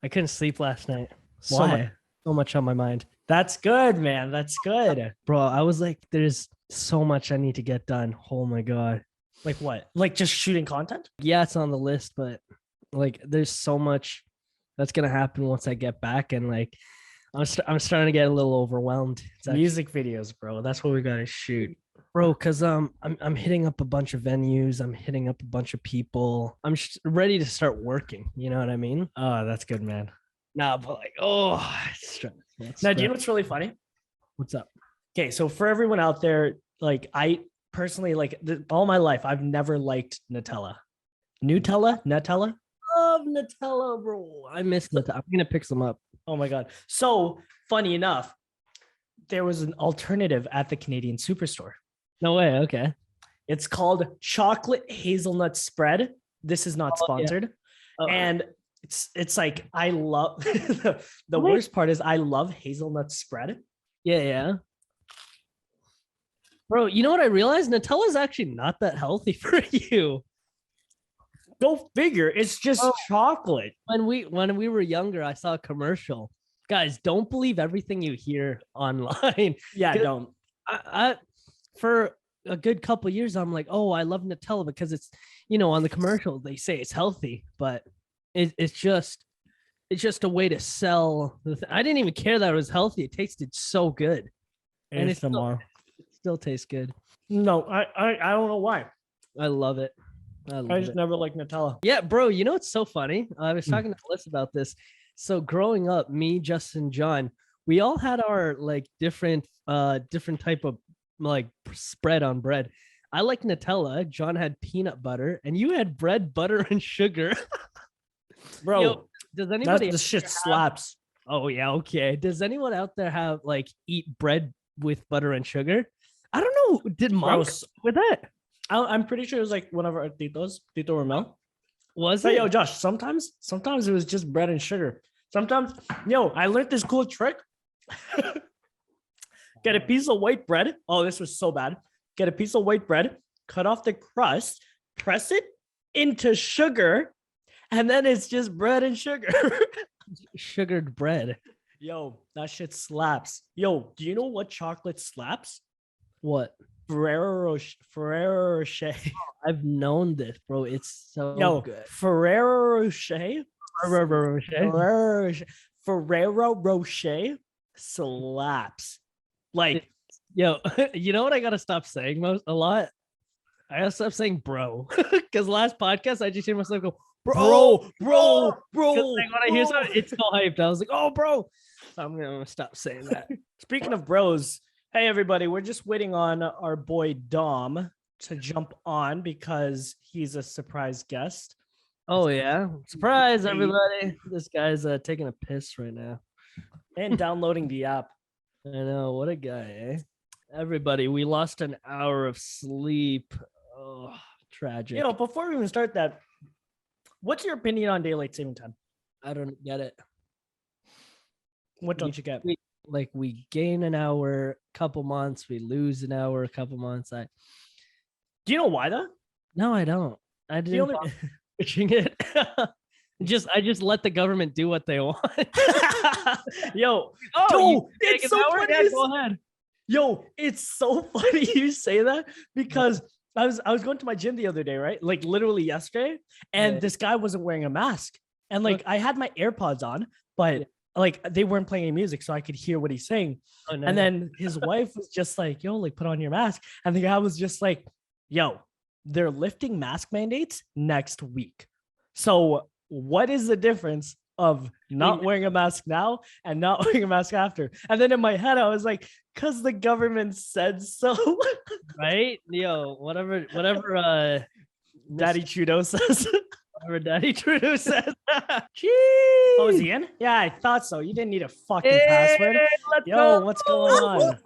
I couldn't sleep last night. Why? So much on my mind. That's good, man. That's good. Bro, I was like, there's so much I need to get done. Oh my God. Like what? Like just shooting content? Yeah, it's on the list, but like there's so much that's gonna happen once I get back, and like I'm starting to get a little overwhelmed. Music videos, bro. That's what we gotta shoot. Bro, because I'm hitting up a bunch of venues, I'm hitting up a bunch of people. I'm ready to start working. You know what I mean? Oh, that's good, man. Nah, but like, oh, it's stress. Now, do you know what's really funny? What's up? Okay, so for everyone out there, like I personally, like all my life, I've never liked Nutella. Nutella? Love Nutella, bro. I miss Nutella. I'm gonna pick some up. Oh my God. So funny enough, there was an alternative at the Canadian Superstore. No way. Okay. It's called chocolate hazelnut spread. This is not sponsored. Yeah. And it's like I love the worst part is I love hazelnut spread. Yeah. Bro, you know what I realized? Nutella is actually not that healthy for you. Go figure. It's just chocolate. When we were younger, I saw a commercial. Guys, don't believe everything you hear online. Yeah, don't. I for a good couple years, I'm like, oh, I love Nutella because it's, on the commercial they say it's healthy, but it's just a way to sell. I didn't even care that it was healthy. It tasted so good, and it still tastes good. No, I don't know why. I love it. I just never liked Nutella. Yeah, bro. You know what's so funny? I was talking to Alyssa about this. So growing up, me, Justin, John, we all had our like different type of like spread on bread. I like Nutella. John had peanut butter, and you had bread, butter, and sugar. Bro, does anybody? This shit slaps. Oh yeah, okay. Does anyone out there have like eat bread with butter and sugar? I don't know. Did Mom with that? I'm pretty sure it was like one of our titos, Tito Ramel. Was it? Yo, Josh, sometimes it was just bread and sugar. Sometimes, I learned this cool trick. Get a piece of white bread. Oh, this was so bad. Get a piece of white bread, cut off the crust, press it into sugar, and then it's just bread and sugar. Sugared bread. Yo, that shit slaps. Yo, do you know what chocolate slaps? What? Ferrero Rocher. I've known this, bro. It's so good. Ferrero Rocher slaps. Like, yo, you know what I gotta stop saying a lot? I gotta stop saying bro. Because last podcast I just hear myself go, bro. Like, when I hear something, it's so hyped. I was like, oh, bro. So I'm gonna stop saying that. Speaking of bros, hey everybody, we're just waiting on our boy Dom to jump on because he's a surprise guest. Oh yeah, surprise everybody! This guy's taking a piss right now and downloading the app. I know, what a guy, eh? Everybody, we lost an hour of sleep. Oh, tragic. Before we even start that, what's your opinion on daylight saving time? I don't get it. What don't you get? We gain an hour, couple months, we lose an hour, a couple months. Do you know why though? No, I don't. I didn't switching it. I just let the government do what they want. It's so funny. Yeah, go ahead. Yo, it's so funny you say that because I was going to my gym the other day, right? Like literally yesterday, and this guy wasn't wearing a mask, and like I had my AirPods on, but like they weren't playing any music, so I could hear what he's saying. Oh, no. And then his wife was just like, yo, like put on your mask. And the guy was just like, yo, they're lifting mask mandates next week. So what is the difference of not wearing a mask now and not wearing a mask after? And then in my head, I was like, because the government said so. Right? Yo, whatever Daddy Trudeau says. Whatever Daddy Trudeau says. Oh, is he in? Yeah, I thought so. You didn't need a fucking password. Yo, what's going on?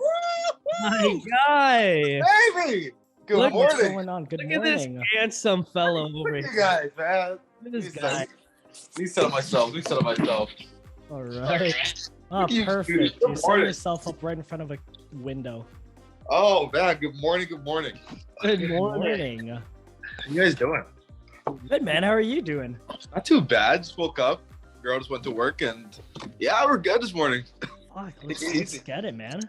My guy. Baby. Good morning. What's going on? Good morning. Look at this handsome fellow over here. You guys, man. Look at this guy. Let me set up myself. All right. Oh, perfect. You set yourself up right in front of a window. Oh, man. Good morning. Good morning. What are you guys doing? Good, man. How are you doing? Not too bad. Just woke up. Girl just went to work, and yeah, we're good this morning. Fuck, Take it let's easy. get it, man.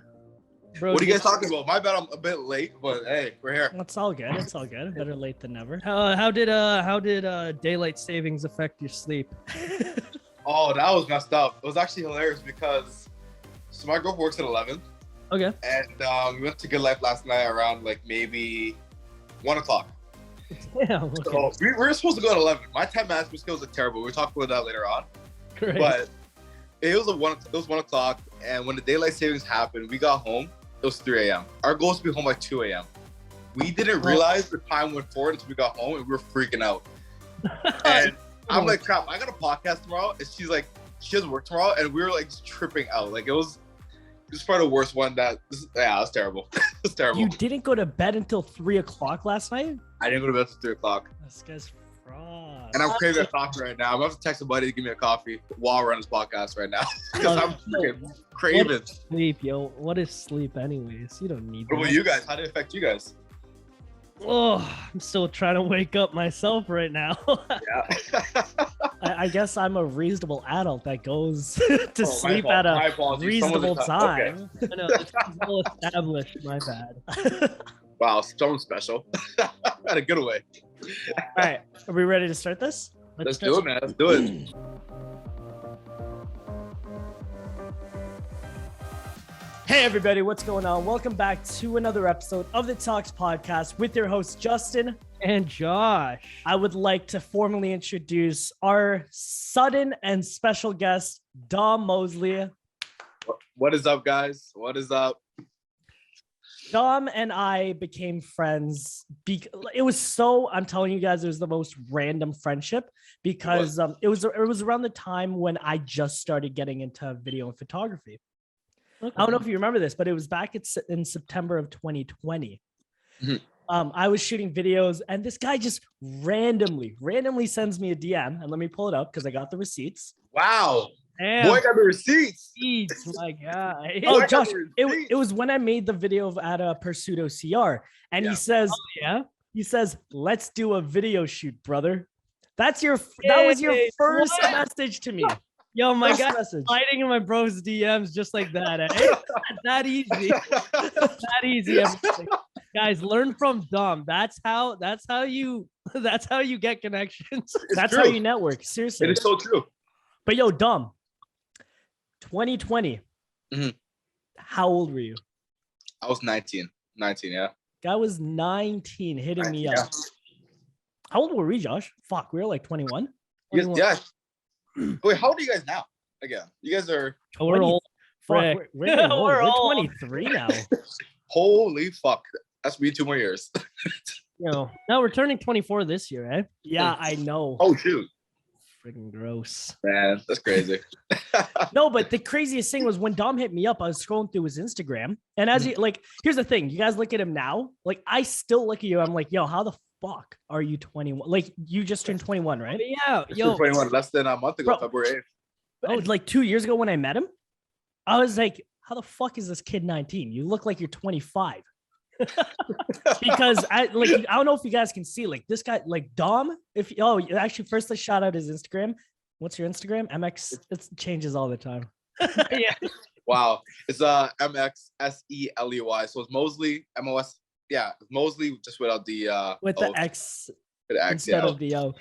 Bro, What are you guys talking about? My bad, I'm a bit late, but hey, we're here. It's all good. It's all good. Better late than never. how did daylight savings affect your sleep? Oh, that was messed up. It was actually hilarious because so my girl works at 11, Okay. and we went to Good Life last night around like maybe 1 o'clock. Yeah. Okay. So we were supposed to go at 11. My time management skills are terrible. We'll talk about that later on. Great. But it was 1 o'clock, and when the daylight savings happened, we got home. It was 3 a.m. Our goal was to be home by 2 a.m. We didn't realize the time went forward until we got home, and we were freaking out. And I'm like, crap, I got a podcast tomorrow. And she's like, she doesn't work tomorrow, and we were like just tripping out. Like it was probably the worst one. It was terrible. It was terrible. You didn't go to bed until 3 o'clock last night? I didn't go to bed until 3 o'clock, This guy's fraud. and I'm craving a coffee right now. I'm about to text a buddy to give me a coffee while we're on this podcast right now because I'm freaking craving. Sleep, yo. What is sleep, anyways? You don't need What that. about you guys? How did it affect you guys? Oh, I'm still trying to wake up myself right now. Yeah. I guess I'm a reasonable adult that goes to Oh, sleep my at a apologies. reasonable Someone's- time. I know it's well established. My bad. Wow, someone special. Had a good way. All right, are we ready to start this? Let's do it, man. Let's do it. Hey everybody, what's going on? Welcome back to another episode of the Talks Podcast with your host Justin. And Josh. I would like to formally introduce our sudden and special guest, Dom Mosely. What is up, guys? What is up? Dom and I became friends. It was I'm telling you guys, it was the most random friendship because it was around the time when I just started getting into video and photography. Okay. I don't know if you remember this, but it was back in September of 2020. Mhm. I was shooting videos, and this guy just randomly sends me a DM, and let me pull it up because I got the receipts. Wow. Damn. Boy got the receipts. Receipts, my guy. Oh, I got Josh, the it receipts. was when I made the video at a Pursuito CR, and Yeah. Yeah. he says, let's do a video shoot, brrer. That was your Yay, first what? message to me. Yo, my First guy message. sliding in my bro's DMs just like that. Eh? That easy. That easy. Everybody. Guys, learn from Dom. That's how you get connections. It's That's true. how you network. Seriously. It is so true. But yo, Dom, 2020. Mhm. How old were you? I was 19. 19, yeah. Guy was 19 hitting me 19, up. How old were we, Josh? Fuck, we were like 21. yeah. Yeah. Wait, how old are you guys now? Again, you guys are Oh, we're old. Fuck, Frick. we're getting old. We're We're old. 23 now. holy fuck. That's me 2 more years. You know, now we're turning 24 this year, eh? Yeah, I know. Oh shoot, Freaking gross. man, that's crazy. No, but the craziest thing was when Dom hit me up, I was scrolling through his Instagram. And as he here's the thing, you guys look at him now. Like, I still look at you. I'm like, yo, how the fuck are you 21? Like, you just turned 21, right? But yeah, Yo, yo, 21, less than a month ago, Bro. February 8th. Oh, like 2 years ago when I met him, I was like, how the fuck is this kid 19? You look like you're 25. Because I don't know if you guys can see, like, this guy, like Dom. Actually, first let's shout out his Instagram. What's your Instagram? MX. It changes all the time. yeah. Wow, it's MXSELEY. So it's Mosely, MOS. Yeah, Mosely just without the With the O, X with the X, instead yeah. of the O.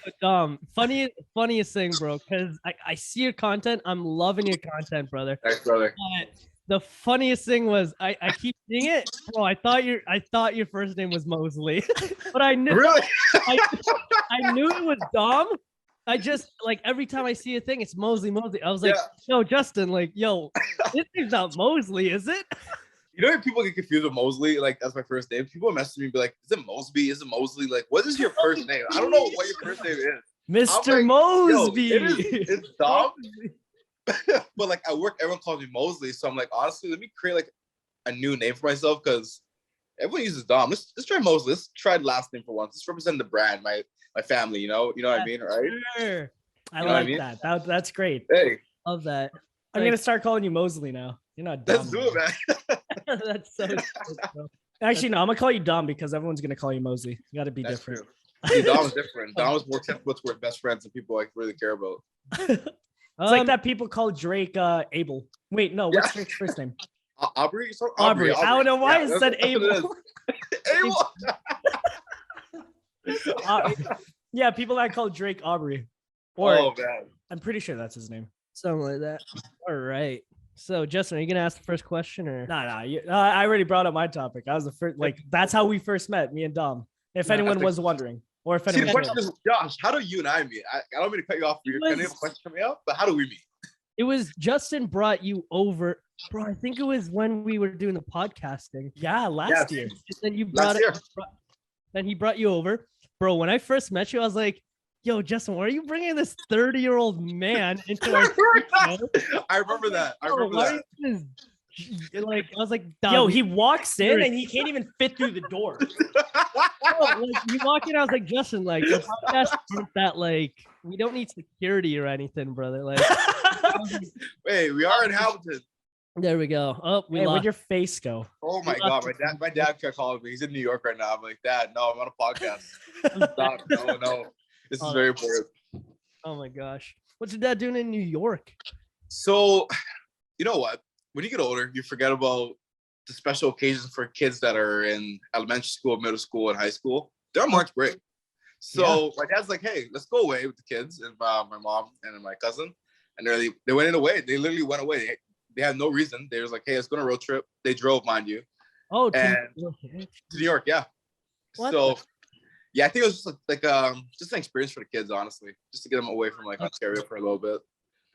Funniest thing, bro, because I see your content. I'm loving your content, brother. Thanks, brother. But the funniest thing was I keep seeing it. Bro, I thought your first name was Mosely, but I knew Really? I knew it was Dom. I just like every time I see a thing, it's Mosely. I was like, yo, Justin, like, yo, this thing's not Mosely, is it? You know when people get confused with Mosely, like that's my first name. People message me and be like, is it Mosby? Is it Mosely? Like, what is your first name? I don't know what your first name is. Mr. I'm Mosby. Yo, it's Dom. But like at work, everyone calls me Mosely. So I'm like, honestly, let me create like a new name for myself because everyone uses Dom. Let's try Mosely. Let's try the last name for once. Let's represent the brand, my family, you know what I mean, right? Sure. I You know what I like mean? that. That's great. Hey, Love that. I'm gonna start calling you Mosley now. You're not let's Dom. do it, man. That's so sick, bro. Actually, no, I'm gonna call you Dom because everyone's gonna call you Mosley. You got to be That's different. true. See, Dom is different. Dom is more acceptable towards best friends and people like really care about. It's like that people call Drake Abel. Wait, no, what's Drake's first name? Aubrey? Aubrey. I don't know why it said Abel. Abel. Yeah, people that call Drake Aubrey. Or Oh man. I'm pretty sure that's his name. Something like that. All right. So, Justin, are you gonna ask the first question or? Nah. I already brought up my topic. I was the first. Like that's how we first met, me and Dom. If anyone was wondering, or if See, the anyone. question is, Josh, how do you and I meet? I don't mean to cut you off for your kind of question coming up, but how do we meet? It was Justin brought you over, bro. I think it was when we were doing the podcasting. Yeah, last year. And then you brought it. Then he brought you over, bro. When I first met you, I was like, "Yo, Justin, why are you bringing this 30-year-old man into our?" I remember that. I remember that. Like I was like, yo, he walks in and he can't even fit through the door. You walk in, I was like, Justin, like the podcast isn't that like we don't need security or anything, brother. Like, wait, we are in Hamilton. There we go. Oh, where'd your face go? Oh my god, my dad kept calling me. He's in New York right now. I'm like, Dad, no, I'm on a podcast. Stop. No. This is very important. Oh my gosh. What's your dad doing in New York? So, you know what? When you get older, you forget about the special occasions for kids that are in elementary school, middle school, and high school. They're on March break. So my dad's like, hey, let's go away with the kids and my mom and my cousin. And they went away. They literally went away. They had no reason. They was like, hey, let's go on a road trip. They drove, mind you. Oh, to New York, yeah. What so yeah, I think it was just an experience for the kids, honestly, just to get them away from like Ontario for a little bit.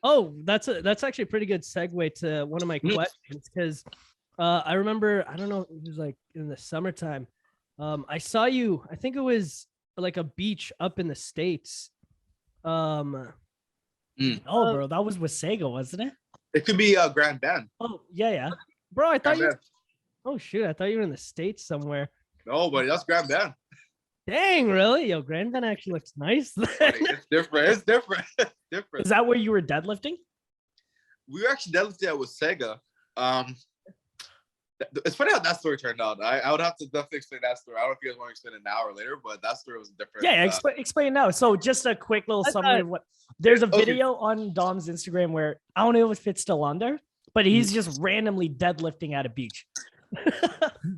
Oh, that's actually a pretty good segue to one of my questions because I remember, I don't know, it was like in the summertime. I saw you, I think it was like a beach up in the States. Oh, bro, that was Wasaga, wasn't it? It could be Grand Bend. Oh, yeah. Bro, I thought oh shoot, I thought you were in the States somewhere. No, buddy, that's Grand Bend. Dang, really? Yo, Grand Bend actually looks nice. It's different. It's different. Is that where you were deadlifting? We were actually deadlifting at Wasaga. It's funny how that story turned out. I would have to definitely explain that story. I don't know if you guys want to explain it now or later, but that story was different. Yeah, explain now. So just a quick little summary of what. There's a video on Dom's Instagram where I don't know if it's still on there, but he's just randomly deadlifting at a beach.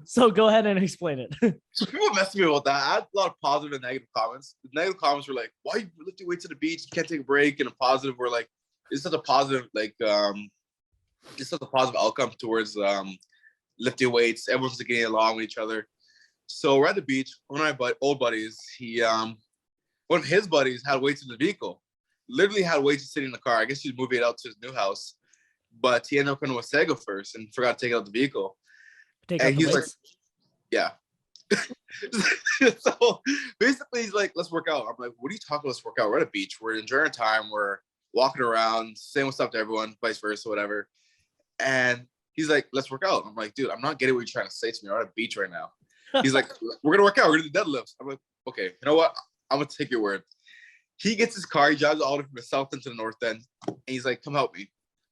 So go ahead and explain it. So people messed with me about that. I had a lot of positive and negative comments. The negative comments were like, why are you lifting weights at the beach? You can't take a break. And a positive were like, it's such a positive, it's such a positive outcome towards lifting weights. Everyone's getting along with each other. So we're at the beach. One of my old buddies, one of his buddies had weights in the vehicle. Literally had weights sitting in the car. I guess he's moving it out to his new house. But he ended up going to Wasaga first and forgot to take out the vehicle. And he's like, yeah. So basically he's like, let's work out. I'm like, what are you talking about? Let's work out. We're at a beach. We're enjoying our time. We're walking around, saying what's up to everyone, vice versa, whatever. And he's like, let's work out. I'm like, dude, I'm not getting what you're trying to say to me. We're at a beach right now. He's like, we're going to work out. We're going to do deadlifts. I'm like, okay, you know what? I'm going to take your word. He gets his car. He drives all the way from the south end to the north end. And he's like, come help me.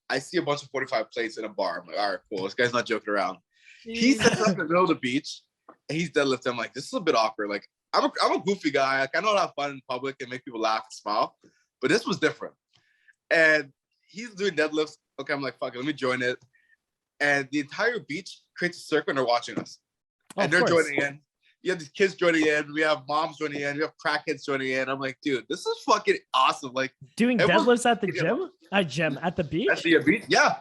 I see a bunch of 45 plates in a bar. I'm like, all right, cool. This guy's not joking around. He sits up in the middle of the beach and he's deadlifting. I'm like, this is a bit awkward. Like, I'm a goofy guy. Like, I know how to have fun in public and make people laugh and smile, but this was different. And he's doing deadlifts. Okay, I'm like, fuck it, let me join it. And the entire beach creates a circle and they're watching us. And they're joining in. You have these kids joining in. We have moms joining in. We have crackheads joining in. I'm like, dude, this is fucking awesome. Like, doing deadlifts at the gym? At the beach? At the beach? Yeah.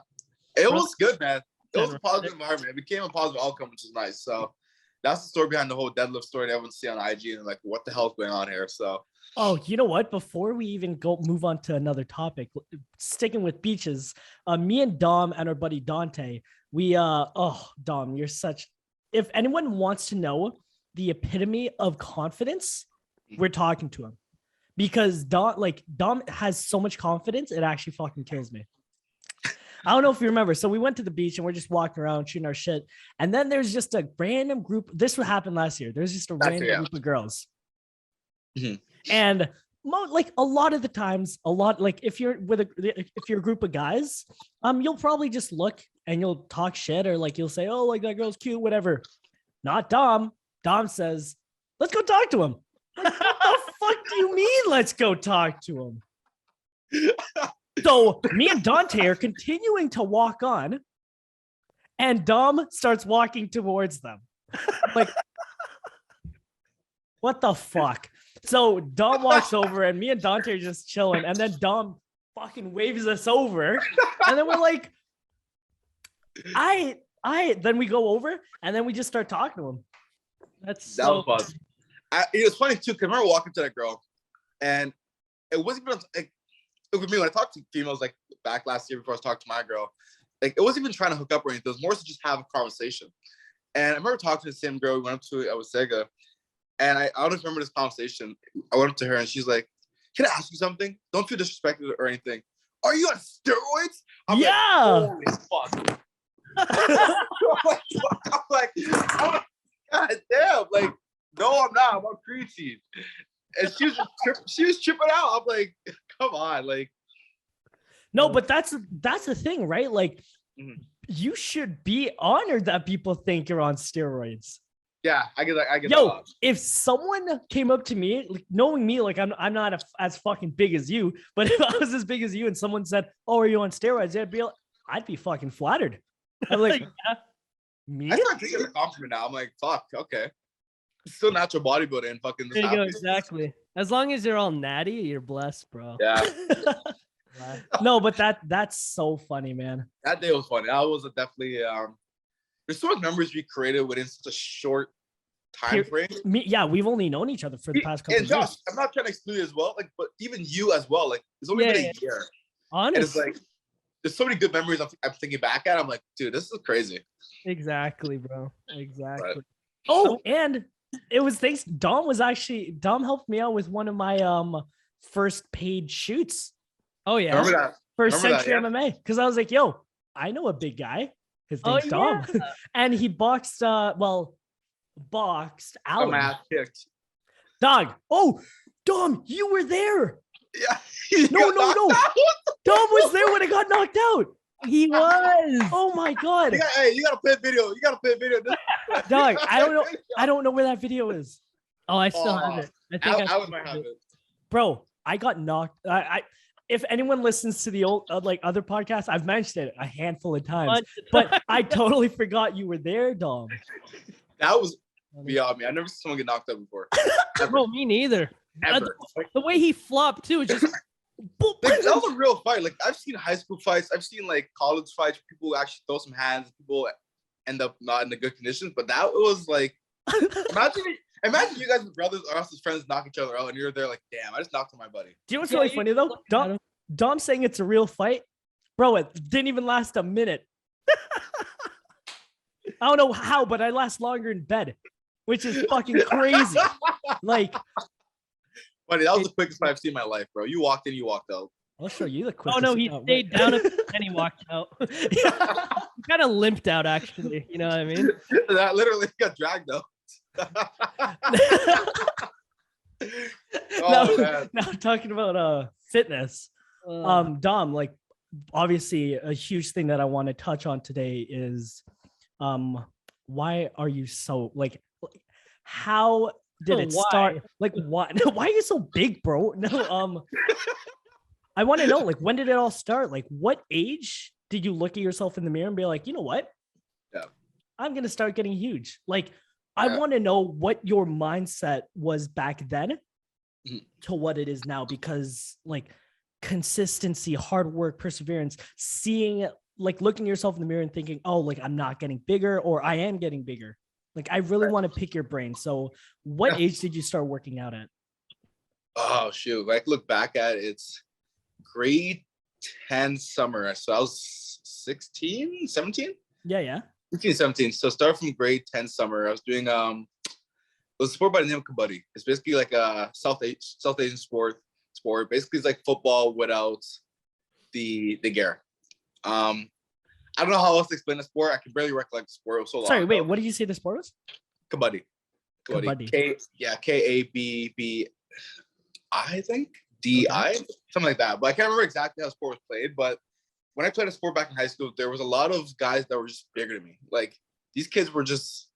It was good, man. It was a positive environment. It became a positive outcome, which is nice. So that's the story behind the whole deadlift story that everyone see on IG and like, what the hell's going on here? So. Oh, you know what? Before we even move on to another topic, sticking with beaches, me and Dom and our buddy Dante, Dom, you're such. If anyone wants to know the epitome of confidence, we're talking to him, because Dom has so much confidence it actually fucking kills me. I don't know if you remember. So we went to the beach and we're just walking around shooting our shit, and then there's just a random group. This would happen last year. There's just a random group of girls. Mm-hmm. And like a lot of the times, if you're a group of guys, you'll probably just look and you'll talk shit, or like you'll say, oh, like that girl's cute, whatever. Not Dom. Dom says, let's go talk to him. What the fuck do you mean let's go talk to him? So me and Dante are continuing to walk on, and Dom starts walking towards them. Like, what the fuck? So Dom walks over, and me and Dante are just chilling, and then Dom fucking waves us over, and then we're like, then we go over, and then we just start talking to him. That was fun. It was funny too, because I remember walking to that girl, and it wasn't even like, with me when I talked to females like back last year before I was talking to my girl, like it wasn't even trying to hook up or anything. It was more so just have a conversation. And I remember talking to the same girl. We went up to Sega, and I always remember this conversation. I went up to her, and she's like, "Can I ask you something? Don't feel disrespected or anything. Are you on steroids?" I'm like, holy fuck. I'm like, God damn, like, no, I'm not. I'm on creatine. And she was tripping out. I'm like, come on, like. No, but that's the thing, right? Like, you should be honored that people think you're on steroids. Yeah, I get that. Yo, if someone came up to me, like, knowing me, like I'm not as fucking big as you, but if I was as big as you and someone said, "Oh, are you on steroids?" I'd be fucking flattered. I'm like, yeah, me? I start taking a compliment now. I'm like, fuck, okay. Still natural bodybuilding and fucking there you go, exactly. As long as you're all natty, you're blessed, bro. Yeah. No, but that's so funny, man. That day was funny. That was definitely there's so much memories we created within such a short time frame. We've only known each other for the past couple of Josh, years. I'm not trying to exclude you as well, like, but even you as well. Like, it's only been a year. Honestly, and it's like there's so many good memories I'm thinking back at. I'm like, dude, this is crazy. Exactly, bro. Exactly. Right. Oh, and it was thanks. Dom helped me out with one of my first paid shoots. Oh yeah. Remember that? For Century MMA. Because I was like, yo, I know a big guy. His name's Dom. Yeah. And he boxed Alan. Oh, my ass kicked. Dog. Oh, Dom, you were there. Yeah. No. Dom was there when I got knocked out. He was. Oh my god. You gotta play a video. Dog, I don't know where that video is. Oh, I still have it. I think I might have it. Bro, I got knocked. If anyone listens to the old other podcasts, I've mentioned it a handful of times, but I totally forgot you were there, Dom. That was beyond me. I never seen someone get knocked out before. Bro, me neither. Ever. The way he flopped too, just like, that was a real fight. Like, I've seen high school fights, I've seen like college fights, people actually throw some hands, people end up not in the good conditions. But that was like, imagine you guys with brothers or us as friends knock each other out, and you're there like, damn, I just knocked on my buddy. Do you know what's really funny though? Dom saying it's a real fight, bro. It didn't even last a minute. I don't know how, but I last longer in bed, which is fucking crazy. Like, buddy, that was the quickest fight I've seen in my life, bro. You walked in, you walked out. I'll show you the quickest. Oh no, he stayed down and he walked out. He kind of limped out, actually. You know what I mean? That literally got dragged out. Now talking about fitness. Dom, like, obviously a huge thing that I want to touch on today is why are you so like how did it start? Like, why are you so big, bro? No, I want to know, like, when did it all start? Like, what age did you look at yourself in the mirror and be like, you know what? Yeah, I'm gonna start getting huge. Like, I want to know what your mindset was back then to what it is now, because like consistency, hard work, perseverance, seeing, like, looking yourself in the mirror and thinking, oh, like, I'm not getting bigger, or I am getting bigger. Like, I really want to pick your brain. So what age did you start working out at? Oh, shoot. Like, look back at it, it's grade 10 summer. So I was 16, 17? Yeah. 16, 17. So start from grade 10 summer. I was doing it was a sport by the name of kabaddi. It's basically like a South Asian sport. Basically, it's like football without the gear. I don't know how else to explain the sport. I can barely recollect the sport. It was so long. Sorry, wait, what did you say the sport was? Kabaddi. K-A-B-B, I think. D-I, something like that. But I can't remember exactly how the sport was played. But when I played a sport back in high school, there was a lot of guys that were just bigger than me. Like, these kids were just,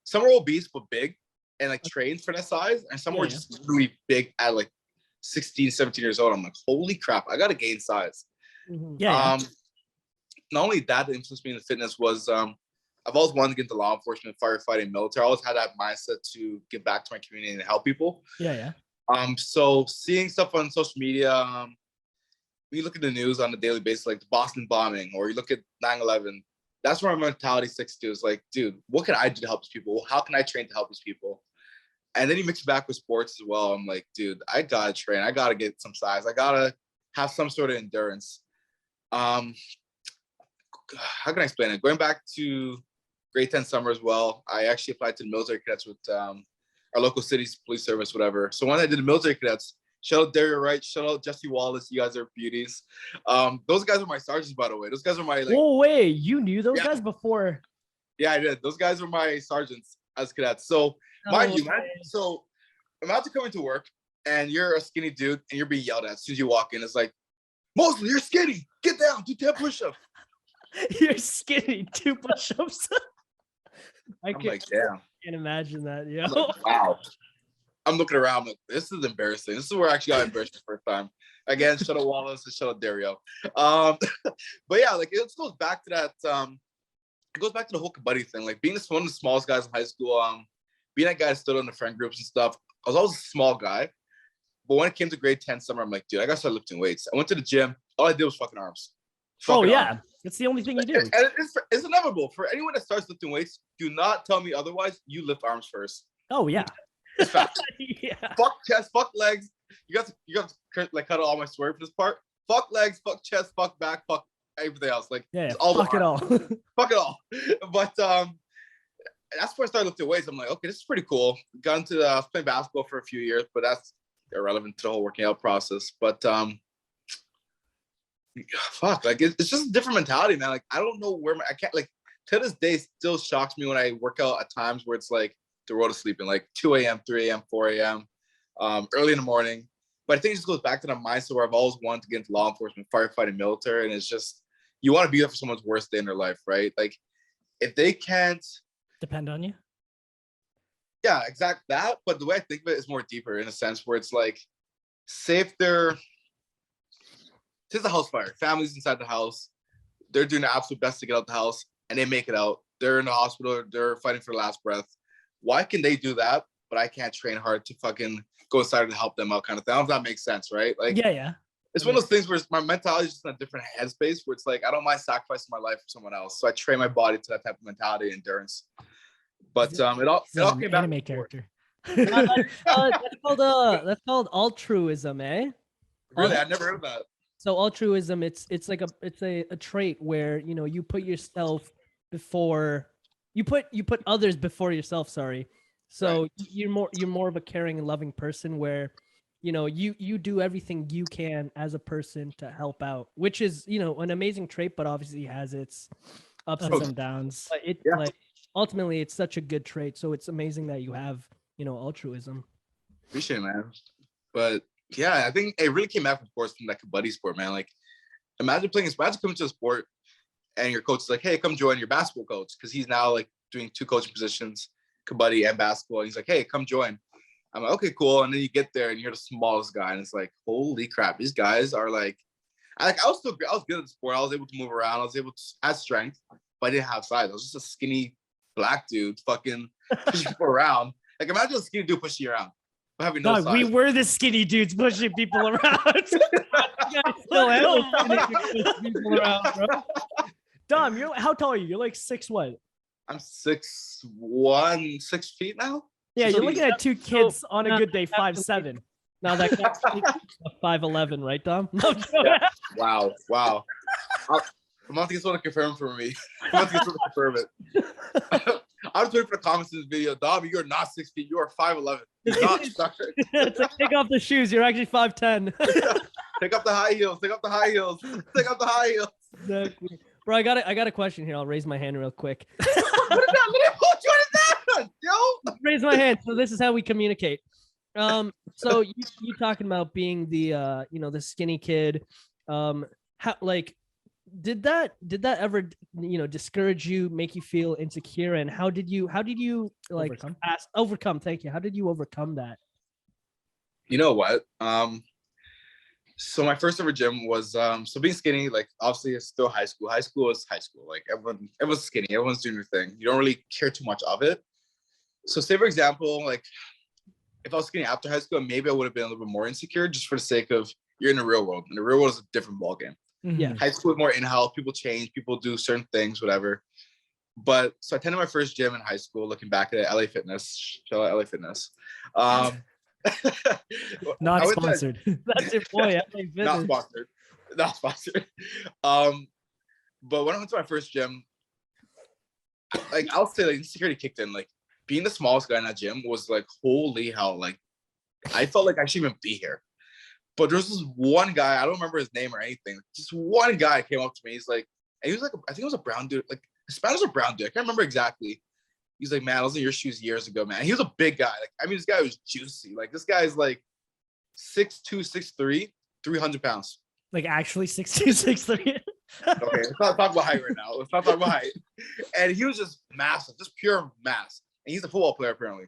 some were obese but big and like trained for that size. And some were just really big at like 16, 17 years old. I'm like, holy crap, I got to gain size. Yeah. Not only that influenced me in the fitness was I've always wanted to get into law enforcement, firefighting, military. I always had that mindset to give back to my community and help people. Yeah. So seeing stuff on social media, we look at the news on a daily basis, like the Boston bombing, or you look at 9/11. That's where my mentality sticks to. Is like, dude, what can I do to help these people? How can I train to help these people? And then you mix it back with sports as well. I'm like, dude, I gotta train. I gotta get some size. I gotta have some sort of endurance. How can I explain it? Going back to grade 10 summer as well, I actually applied to the military cadets with our local city's police service, whatever. So when I did the military cadets, shout out Dario Wright, shout out Jesse Wallace. You guys are beauties. Those guys are my sergeants, by the way. Those guys are my Oh, wait, you knew those guys before? Yeah, I did. Those guys were my sergeants as cadets. So mind you, man. So imagine coming to work and you're a skinny dude and you're being yelled at as soon as you walk in. It's like, Mosely, you're skinny. Get down. Do 10 push-ups. You're skinny. 2 push-ups. I'm like, damn. Can't imagine that. Yeah. Like, wow. I'm looking around. Like, this is embarrassing. This is where I actually got embarrassed the first time. Again, shout out Wallace and shout out Dario. But yeah, like it goes back to that. It goes back to the whole kabaddi thing. Like being one of the smallest guys in high school. Being that guy that stood on the friend groups and stuff. I was always a small guy. But when it came to grade 10 summer, I'm like, dude, I gotta start lifting weights. I went to the gym. All I did was fucking arms. Arms. It's the only thing you do. And it's inevitable. For anyone that starts lifting weights, do not tell me otherwise. You lift arms first. Oh, yeah. It's fact. Yeah. Fuck chest, fuck legs. You got to like cut all my swear for this part. Fuck legs, fuck chest, fuck back, fuck everything else. Like fuck it all. Fuck it all. But that's where I started lifting weights. I'm like, okay, this is pretty cool. Got into I was playing basketball for a few years, but that's irrelevant to the whole working out process. But fuck, like it's just a different mentality, man. Like I don't know where I can't like to this day still shocks me when I work out at times where it's like the road is sleeping, like 2 a.m., 3 a.m., 4 a.m., early in the morning. But I think it just goes back to the mindset where I've always wanted to get into law enforcement, firefighting, military, and it's just you want to be there for someone's worst day in their life, right? Like if they can't depend on you. Yeah, exactly that. But the way I think of it is more deeper in a sense where it's like, say if there's a house fire, family's inside the house, they're doing their absolute best to get out the house, and they make it out. They're in the hospital, they're fighting for the last breath. Why can they do that, but I can't train hard to fucking go inside to help them out kind of thing? I don't know if that makes sense, right? Like, yeah. It's one of those things where my mentality is just in a different headspace where it's like, I don't mind sacrificing my life for someone else. So I train my body to that type of mentality and endurance. But it all came back. Anime character. That's called altruism, eh? Really? I've never heard of that. So altruism, it's like a trait where you put yourself before you put others before yourself. Sorry. So right. you're more of a caring and loving person where you do everything you can as a person to help out, which is an amazing trait, but obviously has its ups and downs. But like ultimately it's such a good trait. So it's amazing that you have altruism. Appreciate it, man. But yeah, I think it really came back from sports, from that kabaddi sport, man. Like imagine coming to a sport and your coach is like, hey, come join your basketball coach, because he's now like doing 2 coaching positions, kabaddi and basketball. And he's like, hey, come join. I'm like, okay, cool. And then you get there and you're the smallest guy, and it's like, holy crap, these guys are like I was good at the sport. I was able to move around. I was able to have strength, but I didn't have size. I was just a skinny black dude fucking pushing people around. Like imagine a skinny dude pushing you around. Having no size. We were the skinny dudes pushing people around. Dom, how tall are you? You're like 6 what? I'm 6'1", 6 feet now. Yeah, you're looking at 2 kids on a good day, 5'7". Now that guy's 5'11", right, Dom? No, yeah. Wow. I'm not get someone to confirm for me. I'm not get someone to confirm it. I was waiting for the comments in this video. Dom, you're not 6 feet. You are 5'11". You're not stucker. It's like, take off the shoes. You're actually 5'10". Take off the high heels. Take off the high heels. Take off the high heels. Exactly. Bro, I got a question here. I'll raise my hand real quick. What is that? What is that? Yo! Raise my hand. So this is how we communicate. So you talking about being the the skinny kid. How like did that ever discourage you, make you feel insecure, and how did you like overcome? Thank you. How did you overcome that? You know what? So my first ever gym was so being skinny, like obviously it's still high school. High school is high school. Like everyone's skinny, everyone's doing their thing. You don't really care too much of it. So say for example, like if I was skinny after high school, maybe I would have been a little bit more insecure just for the sake of you're in the real world. And the real world is a different ballgame. Yeah. High school is more in-house, people change, people do certain things, whatever. But so I attended my first gym in high school, looking back at it, LA Fitness. Shout out LA Fitness. Not sponsored. That's your boy. Not sponsored. Not sponsored. But when I went to my first gym, like I'll say like insecurity kicked in. Like being the smallest guy in that gym was like holy hell. Like I felt like I shouldn't even be here. But there was this one guy, I don't remember his name or anything. Just one guy came up to me. He's like, and he was like, I think it was a brown dude, like Spanish or brown dude. I can't remember exactly. He's like, man, I was in your shoes years ago, man. He was a big guy. Like, I mean, this guy was juicy. Like, this guy's like 6'2", 6'3", 300 pounds. Like actually 6'2", 6'3". Okay, let's not talk about height right now. Let's not talk about height. And he was just massive, just pure mass. And he's a football player apparently.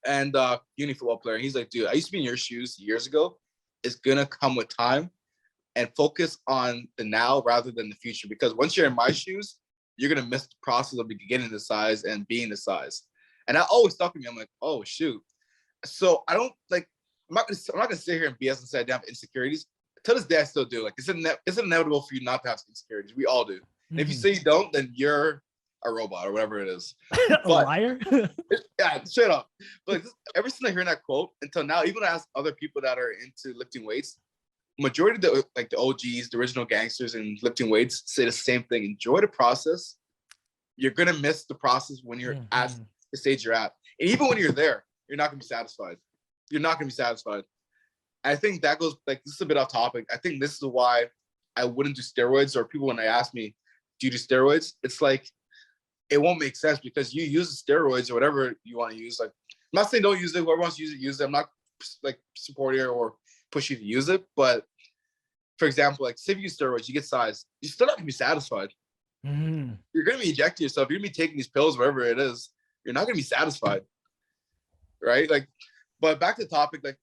And uni football player. And he's like, dude, I used to be in your shoes years ago. It's gonna come with time, and focus on the now rather than the future. Because once you're in my shoes, you're gonna miss the process of getting the size and being the size. And that always stuck with me. I'm like, oh shoot. So I don't like. I'm not gonna sit here and BS and say I don't have insecurities. To this day, I still do. Like it's inevitable for you not to have insecurities. We all do. And if you say you don't, then you're a robot or whatever it is. A liar? Yeah, straight up. But like, ever since I heard that quote until now, even when I ask other people that are into lifting weights, majority of the OGs, the original gangsters in lifting weights say the same thing. Enjoy the process. You're gonna miss the process when you're at the stage you're at. And even when you're there, you're not gonna be satisfied. You're not gonna be satisfied. I think that goes like this is a bit off topic. I think this is why I wouldn't do steroids, or people when they ask me, do you do steroids? It's like it won't make sense because you use steroids or whatever you want to use. Like I'm not saying don't use it. Whoever wants to use it, use it. I'm not like supporting it or push you to use it. But for example, like say if you use steroids, you get size, you're still not gonna be satisfied. You're gonna be injecting yourself, you're gonna be taking these pills, whatever it is, you're not gonna be satisfied. Right? Like, but back to the topic, like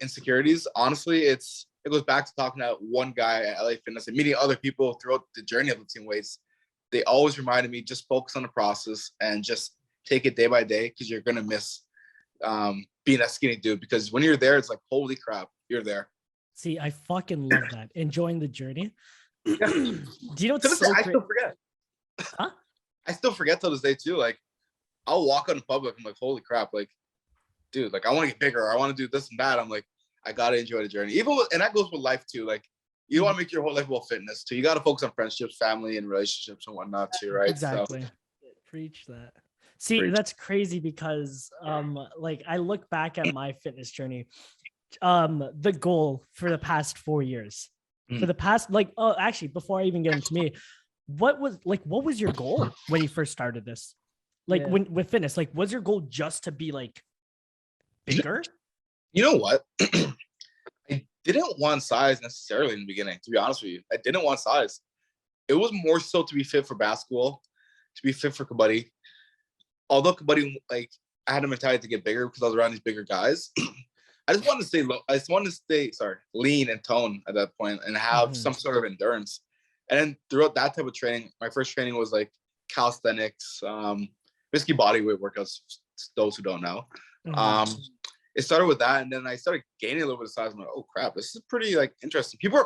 insecurities, honestly, it goes back to talking to one guy at LA Fitness and meeting other people throughout the journey of lifting weights. They always reminded me, just focus on the process and just take it day by day, because you're gonna miss being that skinny dude. Because when you're there, it's like, holy crap, you're there. See, I fucking love that. Enjoying the journey. Yeah. Do you know what's so I great? still forget. Huh? I still forget till this day too. Like I'll walk out in public, I'm like, holy crap, like, dude, like I want to get bigger, I want to do this and that. I'm like, I gotta enjoy the journey. And that goes with life too. Like you don't want to make your whole life about fitness too. You got to focus on friendships, family, and relationships and whatnot too, right? Exactly. So, preach that. See, that's crazy because like I look back at my fitness journey. The goal for the past 4 years, for the past, like, oh, actually, before I even get into me, what was your goal when you first started this? Like when with fitness, like, was your goal just to be like bigger? You know what? I didn't want size necessarily in the beginning, to be honest with you. I didn't want size. It was more so to be fit for basketball, to be fit for kabaddi. Although kabaddi, like, I had a mentality to get bigger because I was around these bigger guys. I just wanted to stay lean and tone at that point and have some sort of endurance. And then throughout that type of training, my first training was like calisthenics, basically bodyweight workouts, those who don't know. It started with that, and then I started gaining a little bit of size. I'm like, oh crap, this is pretty like interesting. People are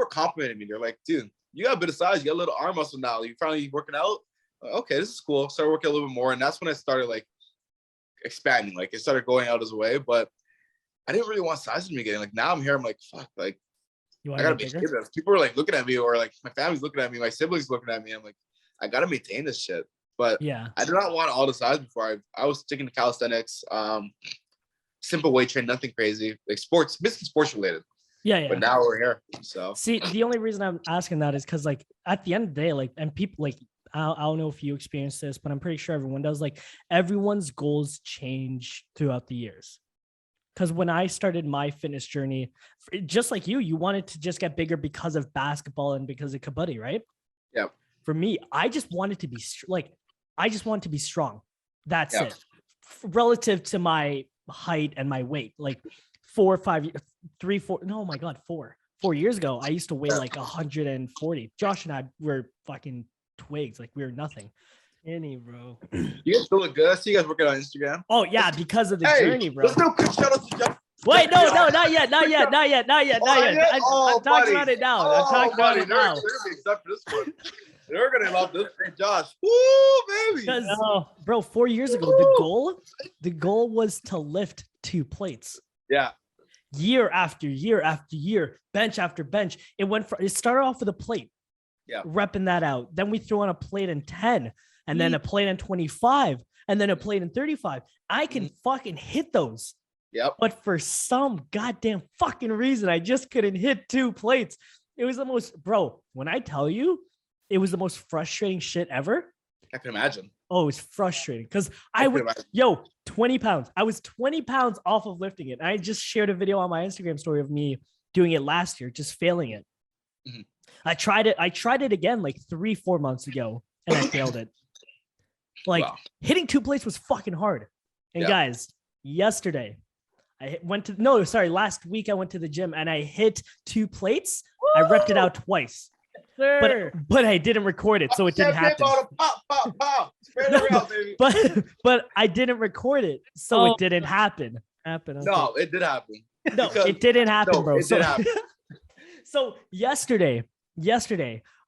complimenting me. They're like, dude, you got a bit of size, you got a little arm muscle now. You finally working out. Okay, this is cool. Started working a little bit more, and that's when I started like expanding. Like it started going out as a way, but I didn't really want size in the beginning. Like now I'm here, I'm like, fuck, like I gotta be bigger. People are like looking at me, or like my family's looking at me, my siblings looking at me. I'm like, I gotta maintain this shit. But yeah, I did not want all the size before. I was sticking to calisthenics, simple weight training, nothing crazy, like sports, basically sports related. Yeah. But now we're here. So see, the only reason I'm asking that is because like at the end of the day, like, and people like, I don't know if you experience this, but I'm pretty sure everyone does. Like everyone's goals change throughout the years. Because when I started my fitness journey, just like you wanted to just get bigger because of basketball and because of kabaddi, right? Yeah. For me, I just wanted to be strong. That's it. Relative to my height and my weight, like 4 or 5 3 4 no, oh my god, 4 years ago, I used to weigh like 140. Josh and I were fucking twigs, like we were nothing. Any bro. You guys still look good. I see you guys working on Instagram. Oh yeah, because of the Hey, journey, bro. let's do a quick shout out to Jeff. Wait, no, not yet. Oh, I'm talking buddy. about it now. Oh, I'm talking about buddy, it now. They're gonna be excited for this one. They're gonna love this. Hey, Josh. Woo, baby. Because, bro, 4 years ago, the goal was to lift 2 plates. Yeah. Year after year after year, bench after bench. It started off with a plate. Yeah. Repping that out. Then we threw on a plate in 10, and then a plate in 25, and then a plate in 35. I can fucking hit those. Yep. But for some goddamn fucking reason, I just couldn't hit 2 plates. It was the most, bro, when I tell you, it was the most frustrating shit ever. I can imagine. Oh, it was frustrating because I can imagine. 20 pounds. I was 20 pounds off of lifting it. I just shared a video on my Instagram story of me doing it last year, just failing it. Mhm. I tried it again like 3-4 months ago, and I failed it. Like Wow. hitting 2 plates was fucking hard. And Yeah. guys, yesterday, last week I went to the gym and I hit 2 plates. I repped it out twice. Sir. But I didn't record it, so it didn't happen. Pop, pop, pop. Spread it around, baby. But I didn't record it, so it didn't happen. Okay. No, it did happen. No, Because- it didn't happen, no, bro. it did happen. So yesterday,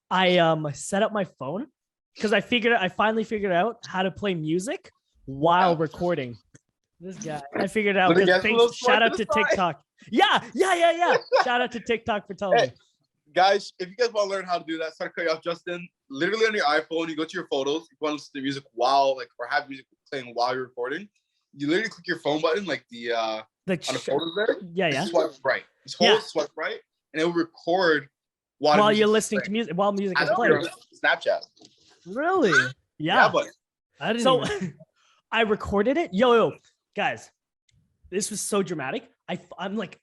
I set up my phone because I finally figured out how to play music while recording. This guy. I figured it out. Let me 'cause guess, a little shout out to swipe to the side. TikTok. Yeah. Shout out to TikTok for telling Hey, me. Guys, if you guys want to learn how to do that, sorry to cut you off, Justin. Literally on your iPhone, you go to your photos. If you want to listen to music while, or have music playing while you're recording, you literally click your phone button, like on the photos there. Yeah. Swipe right. Just hold, Yeah. swipe right, and it will record While you're listening to music, while music is playing. Snapchat. Really? Yeah. but I didn't So even- I recorded it. Yo, guys, this was so dramatic. I'm like,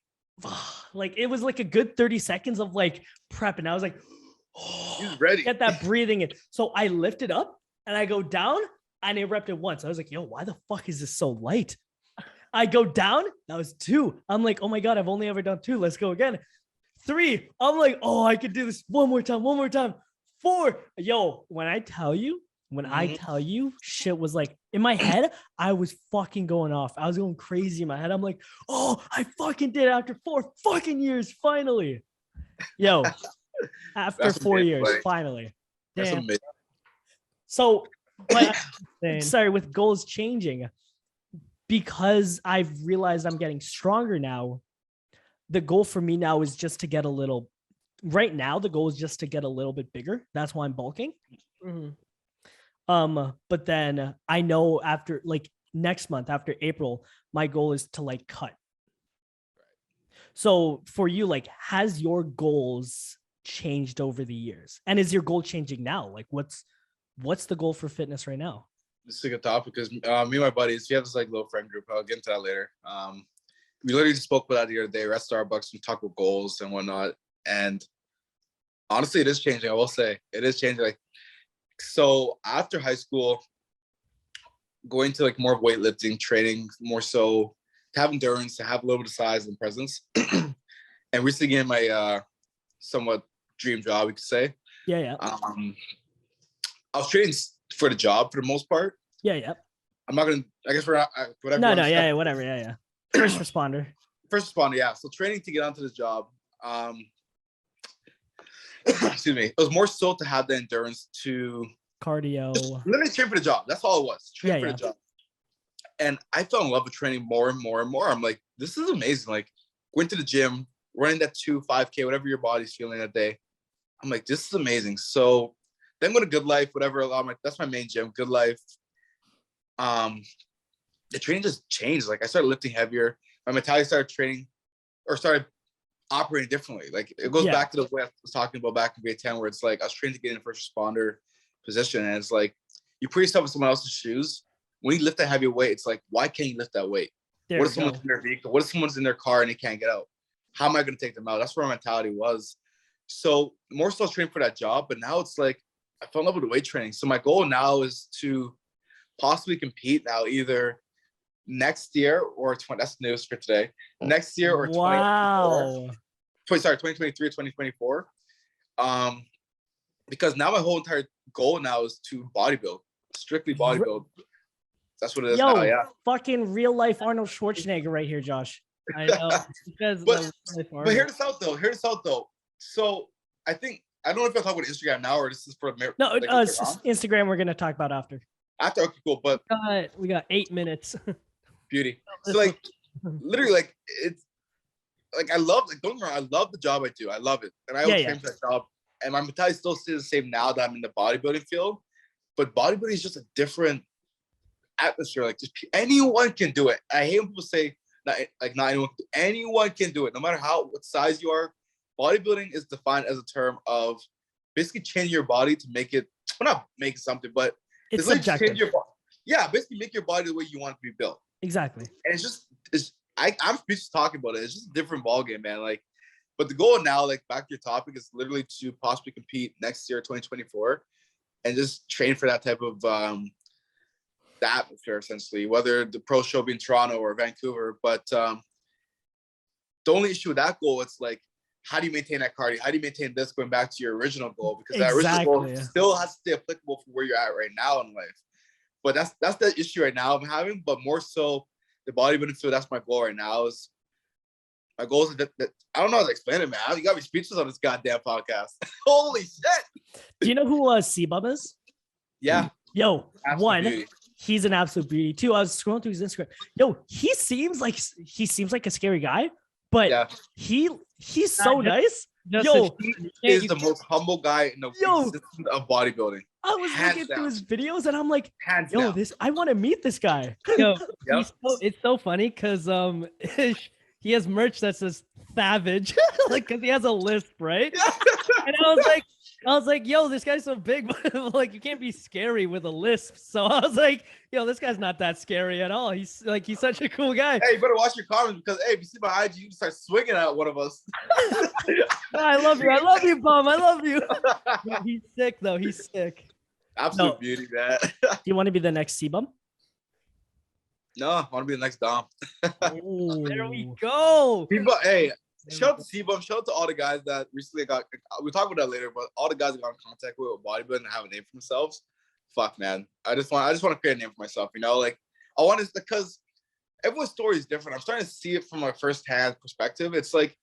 it was like a good 30 seconds of like prep, and I was like, he's ready. get that breathing in. So I lift it up and I go down and it repped it once. I was like, yo, why the fuck is this so light? I go down, that was 2. I'm like, oh my God, I've only ever done 2. Let's go again. 3. I'm like, oh, I could do this one more time. 4. Yo, when I tell you, shit was like in my head, I was fucking going off. I was going crazy in my head. I'm like, oh, I fucking did it after 4 fucking years, finally. Yo, after That's 4 amazing, years, buddy. finally. That's Damn. amazing. So, but Insane. sorry, with goals changing, because I've realized I'm getting stronger now, the goal for me now is just to get a little, right now, the goal is just to get a little bit bigger. That's why I'm bulking. Mhm. But then I know after like next month, after April, my goal is to like cut. So for you, like, has your goals changed over the years? And is your goal changing now? Like what's the goal for fitness right now? This is a good topic because me and my buddies, we have this like little friend group. I'll get into that later. We literally just spoke about that the other day. We're at Starbucks. We talk about goals and whatnot. And honestly, it is changing. I will say it is changing. Like, so after high school, going to like more weightlifting, training more so to have endurance, to have a little bit of size and presence. And recently getting my somewhat dream job, we could say. Yeah. I was training for the job for the most part. Yeah. I'm not gonna. I guess we're not. Whatever. No, yeah, whatever. Yeah. First responder. First responder, yeah. So training to get onto this job. Excuse me. It was more so to have the endurance to Cardio. literally train for the job. That's all it was. Train Yeah, for the job. And I fell in love with training more and more and more. I'm like, this is amazing. Like going to the gym, running that 5K, whatever your body's feeling that day. I'm like, this is amazing. So then go to Good Life, whatever. That's my main gym, Good Life. The training just changed. Like I started lifting heavier. My mentality started operating differently. Like it goes back to the way I was talking about back in grade 10, where it's like I was trained to get in a first responder position. And it's like you put yourself in someone else's shoes. When you lift that heavy weight, it's like, why can't you lift that weight? There What we if someone's go. in their vehicle? What if someone's in their car and they can't get out? How am I going to take them out? That's where my mentality was. So more so training for that job, but now it's like I fell in love with the weight training. So my goal now is to possibly compete now, either next year or 20, that's news for today. Next year or 2023, 2024. Because now my whole entire goal now is to bodybuild, strictly bodybuild. That's what it is now. Yeah. Fucking real life Arnold Schwarzenegger right here, Josh. I know. Because but hear this out though. So I think, I don't know if I'll talk about Instagram now or this is for no, like, Instagram we're gonna talk about after. Okay, cool. But we got 8 minutes. Beauty. So like literally like it's like I love, like don't get me wrong, I love the job I do. I love it. And I always came to that job. And my mentality still stays the same now that I'm in the bodybuilding field. But bodybuilding is just a different atmosphere. Like just anyone can do it. I hate when people say not anyone. Anyone can do it, no matter what size you are. Bodybuilding is defined as a term of basically changing your body to make it, well, not make something, but it's subjective. Basically make your body the way you want it to be built. Exactly. And I'm just talking about it. It's just a different ballgame, man. Like, but the goal now, like back to your topic, is literally to possibly compete next year, 2024, and just train for that type of the atmosphere, essentially, whether the pro show be in Toronto or Vancouver. But the only issue with that goal, it's like, how do you maintain that cardio? How do you maintain this going back to your original goal? Because that original goal still has to stay applicable for where you're at right now in life. But that's the issue right now I'm having. But more so, the bodybuilding field, that's my goal right now. Is my goal is that I don't know how to explain it, man. You got me speechless on this goddamn podcast. Holy shit! Do you know who C-Bub is? Yeah. Yo, Absolute one, beauty. He's an absolute beauty. Two, I was scrolling through his Instagram. Yo, he seems like a scary guy, but he's so nice. Yo, he is the most humble guy in the existence of bodybuilding. I was looking through his videos and I'm like, hands down. I want to meet this guy. Yo, it's so funny because he has merch that says Savage, like because he has a lisp, right? And I was like, yo, this guy's so big, but like you can't be scary with a lisp. So I was like, yo, this guy's not that scary at all. He's such a cool guy. Hey, you better watch your comments because if you see my IG, you can start swinging at one of us. I love you, Bum. I love you. Yeah, he's sick though. He's sick. Absolute beauty, man. Do you want to be the next C-Bum? No, I want to be the next Dom. There we go. Hey, shout out to C-Bum. Shout out to all the guys that recently we'll talk about that later, but all the guys that got in contact with bodybuilding and have a name for themselves. Fuck, man. I just want to create a name for myself, you know? Like, I want to, because everyone's story is different. I'm starting to see it from a first-hand perspective. It's like,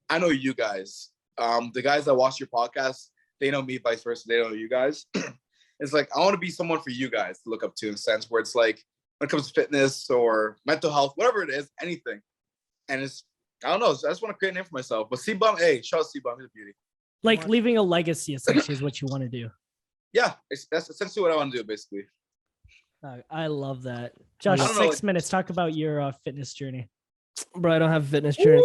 I know you guys. The guys that watch your podcast, they know me, vice versa. They know you guys. It's like, I want to be someone for you guys to look up to in a sense where it's like, when it comes to fitness or mental health, whatever it is, anything. And it's, I don't know. I just want to create a name for myself. But C-Bum, hey, shout out to C-Bum. He's a beauty. Like leaving a legacy, essentially, is what you want to do. Yeah, that's essentially what I want to do, basically. I love that. Josh, 6 minutes. Talk about your fitness journey. Bro, I don't have a fitness journey.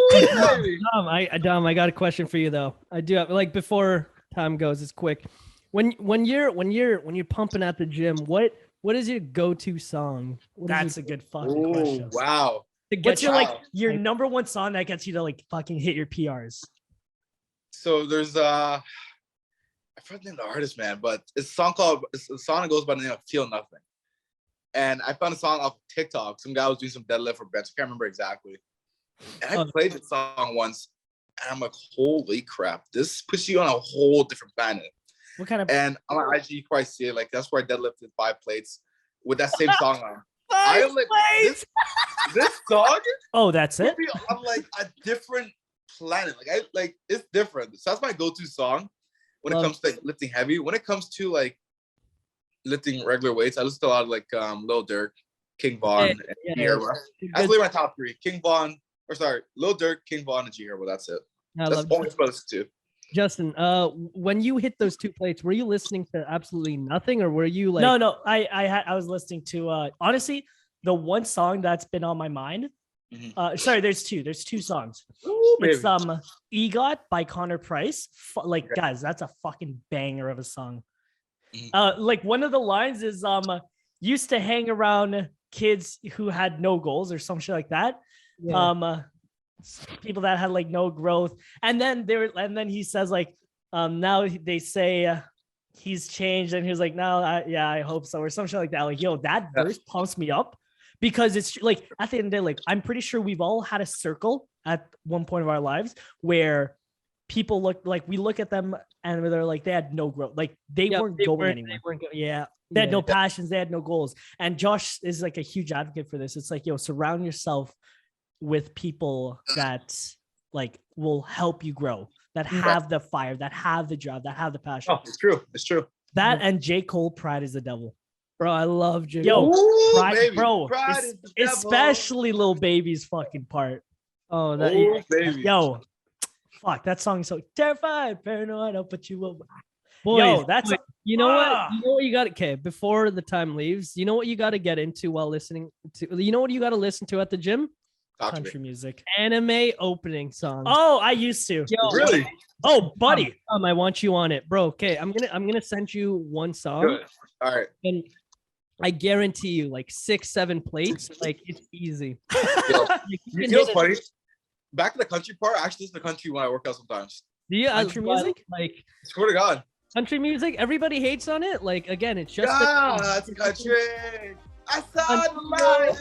Dom, I got a question for you though. I do have, like, before time goes, it's quick. When you're pumping at the gym, what is your go-to song? That's a good fucking question. Wow. What's your number one song that gets you to like fucking hit your PRs? So there's I forgot the name of the artist, man, but it's a song that goes by the name of Feel Nothing. And I found a song off TikTok. Some guy was doing some deadlift for bench. I can't remember exactly. And I played the song once, and I'm like, holy crap, this puts you on a whole different planet. What kind of? And on my IG, you probably see it. Like, that's where I deadlifted 5 plates with that same song on. I like this song. Oh, that's it. I'm like a different planet. Like it's different. So that's my go-to song when it comes to like, lifting heavy. When it comes to like lifting regular weights, I listen to a lot of like Lil Durk, King Von, and G Herbo. That's really my top 3. Lil Durk, King Von, and G Herbo. That's it. That's the only one I listen to. Justin, when you hit those 2 plates, were you listening to absolutely nothing, or were you like? No, I was listening to honestly the one song that's been on my mind. Mm-hmm. Sorry, there's 2 songs. Ooh, it's EGOT by Connor Price. Guys, that's a fucking banger of a song. Mm-hmm. Like one of the lines is used to hang around kids who had no goals or some shit like that. Yeah. People that had like no growth, and then he says like now they say he's changed, and he was like, no, I hope so, or some shit like that. Like, yo, that verse pumps me up because it's like at the end of the day, like I'm pretty sure we've all had a circle at one point of our lives where people we look at them and they're like, they had no growth, like they weren't going anywhere. They had no passions, they had no goals. And Josh is like a huge advocate for this. It's like, yo, surround yourself with people that like will help you grow, that have the fire, that have the drive, that have the passion. Oh, it's true. It's true. That and J. Cole, Pride is the Devil. Bro, I love J. Yo, Ooh, Pride, baby. bro, Pride is the devil. especially Lil Baby's fucking part. Oh, Baby. Yo, fuck, that song is so terrified, paranoid, I'll put you over. boys, Yo, that's you know what? You know what you got? Okay, before the time leaves, you know what you got to get into while listening to. You know what you got to listen to at the gym? country music. Anime opening song. Oh, I used to. Yo, Really? Oh, buddy. I want you on it, bro. Okay, I'm gonna send you one song, Good. All right. and I guarantee you, like 6-7 plates, like it's easy. Yo, Like, you can know hit what's it. funny? Back to the country part. I actually listen to country when I work out sometimes. Yeah, Country music? like Swear to God. country music. Everybody hates on it. Like again, it's just Yeah, that's country. I saw the fire.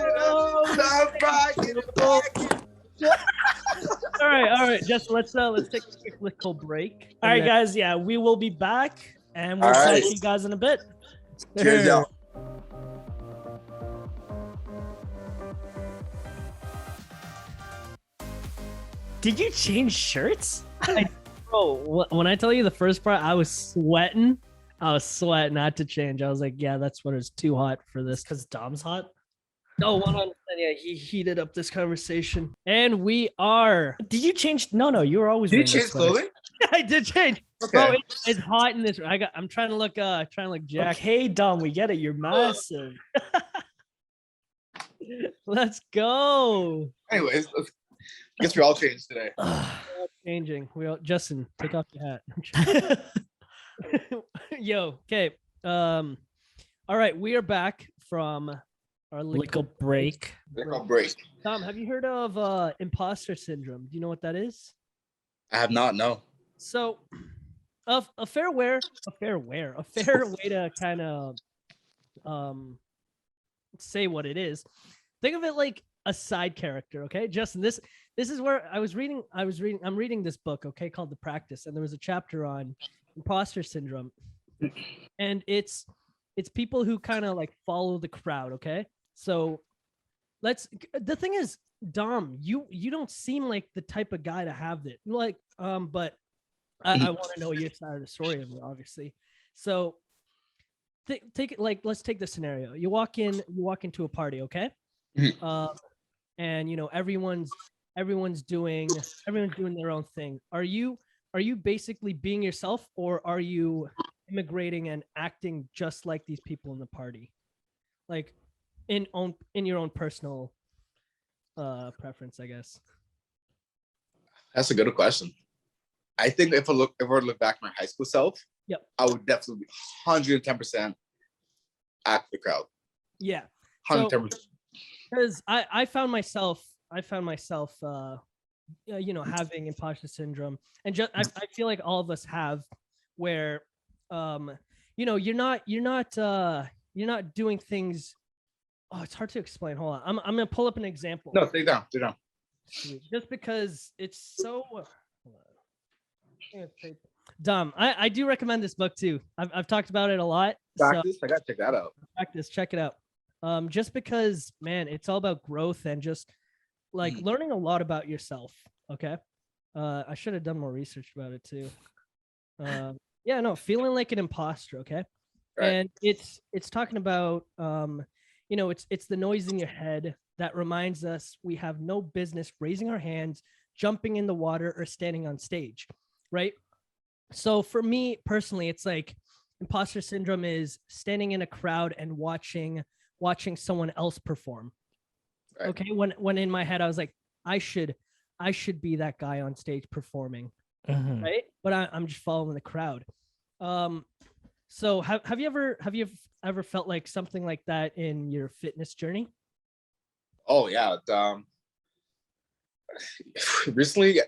all right. Just let's take a quick little break. All right, guys. Yeah, we will be back and we'll All talk right. to you guys in a bit. Cheers, y'all. Did you change shirts? Bro, when I tell you the first part, I was sweating. Not to change. I was like, yeah, that's what it's too hot for this. Because Dom's hot. Oh, 100%. Yeah, he heated up this conversation. And we are. Did you change? No, you were always Did you wearing change this sweater. clothing? I did change. Okay. Bro, it's hot in this. I'm trying to look jacked. Okay, Dom, we get it. You're massive. Let's go. Anyways, I guess we all changed today. Changing. Justin, take off your hat. Yo, okay. All right, we are back from our Little break. Take a break. Tom, have you heard of imposter syndrome? Do you know what that is? I have not. No. So, a fair way to kind of say what it is. Think of it like a side character, okay? Justin, this is where I'm reading this book, okay, called The Practice, and there was a chapter on imposter syndrome. And it's people who kind of like follow the crowd, okay? So the thing is, Dom, you don't seem like the type of guy to have it. Like, but I want to know your side of the story of it, obviously. So take it like, let's take the scenario. You walk into a party, okay? And you know, everyone's doing their own thing. Are you basically being yourself, or are you immigrating and acting just like these people in the party? Like in your own personal preference, I guess. That's a good question. I think if I were to look back at my high school self, Yep. I would definitely be 110% act the crowd. Yeah. 110%. Because I found myself you know, having imposter syndrome, and just I feel like all of us have, where you know, you're not doing things. Oh, it's hard to explain. Hold on, I'm gonna pull up an example. No, stay down. Stay down. Just because it's so dumb. I do recommend this book too. I've talked about it a lot. Practice. I gotta check that out. Practice, check it out. Just because, man, it's all about growth and just like learning a lot about yourself. Okay. I should have done more research about it too. Yeah, no, feeling like an imposter. Okay. Right. And it's talking about, you know, it's the noise in your head that reminds us we have no business raising our hands, jumping in the water, or standing on stage. Right. So for me personally, it's like imposter syndrome is standing in a crowd and watching someone else perform. Right. Okay. When in my head, I was like, I should be that guy on stage performing. Right. But I'm just following the crowd. So have you ever felt like something like that in your fitness journey? Oh yeah. Recently,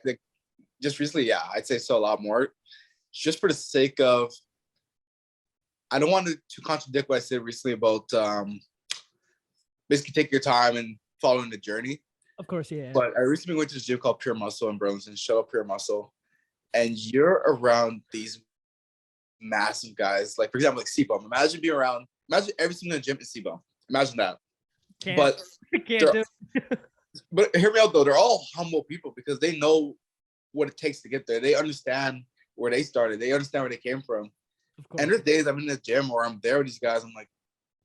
yeah, I'd say so a lot more. Just for the sake of, I don't want to contradict what I said recently about basically take your time and following the journey. Of course, yeah. But I recently went to this gym called Pure Muscle in Burlington, show up Pure Muscle, and you're around these massive guys. Like, for example, like C-Bum. Imagine every single gym is C-Bum. Imagine that. Can't, But can't do but hear me out though, they're all humble people because they know what it takes to get there. They understand where they started. They understand where they came from. Of course. And there's days I'm in the gym or I'm there with these guys. I'm like,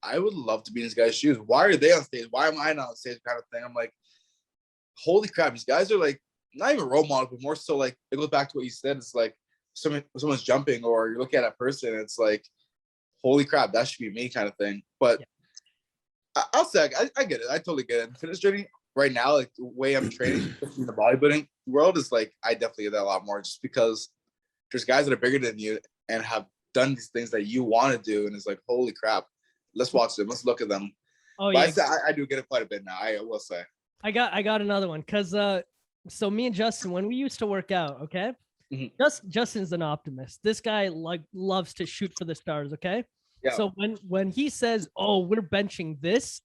I would love to be in these guys' shoes. Why are they on stage? Why am I not on stage? Kind of thing. I'm like, holy crap, these guys are like not even role models, but more so like it goes back to what you said. It's like someone's jumping or you're looking at a person. It's like, holy crap, that should be me, kind of thing. But yeah. I'll say I get it. I totally get it. Fitness journey right now, like the way I'm training in the bodybuilding world is like I definitely get that a lot more, just because there's guys that are bigger than you and have done these things that you want to do, and it's like, holy crap, let's watch them, let's look at them. Oh but yeah, I do get it quite a bit now. I will say. I got another one because so me and Justin, when we used to work out, okay, Justin's an optimist. This guy like loves to shoot for the stars, okay. Yeah. So when he says, "Oh, we're benching this,"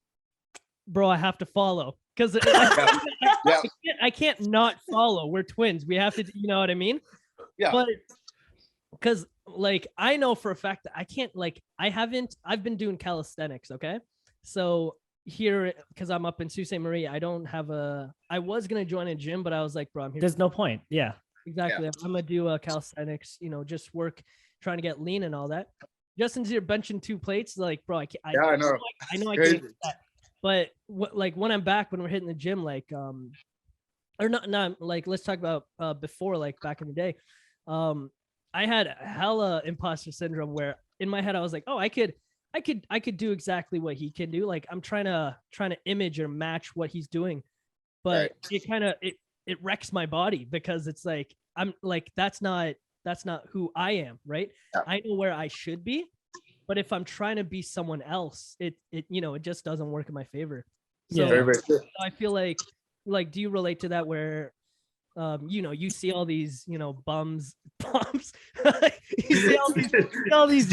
bro, I have to follow because I can't not follow. We're twins. We have to, you know what I mean? Yeah. But because like I know for a fact that I can't, like I've been doing calisthenics, okay? So here, because I'm up in Sault Ste. Marie, I was gonna join a gym, but I was like, bro, I'm here. There's no point. Yeah. Exactly. Yeah. I'm gonna do calisthenics, you know, just work, trying to get lean and all that. Justin's here benching 2 plates, like, bro, I can't. I know. I know I can't do that. But like when I'm back, when we're hitting the gym, like or not like let's talk about before, like back in the day, I had hella imposter syndrome where in my head I was like, oh, I could do exactly what he can do. Like I'm trying to image or match what he's doing, but it kind of it wrecks my body because it's like I'm like that's not who I am, right? Yeah. I know where I should be, but if I'm trying to be someone else, it you know, it just doesn't work in my favor. So, so I feel like do you relate to that where you know, you see all these, you know, bums you see all these yeah, you see all these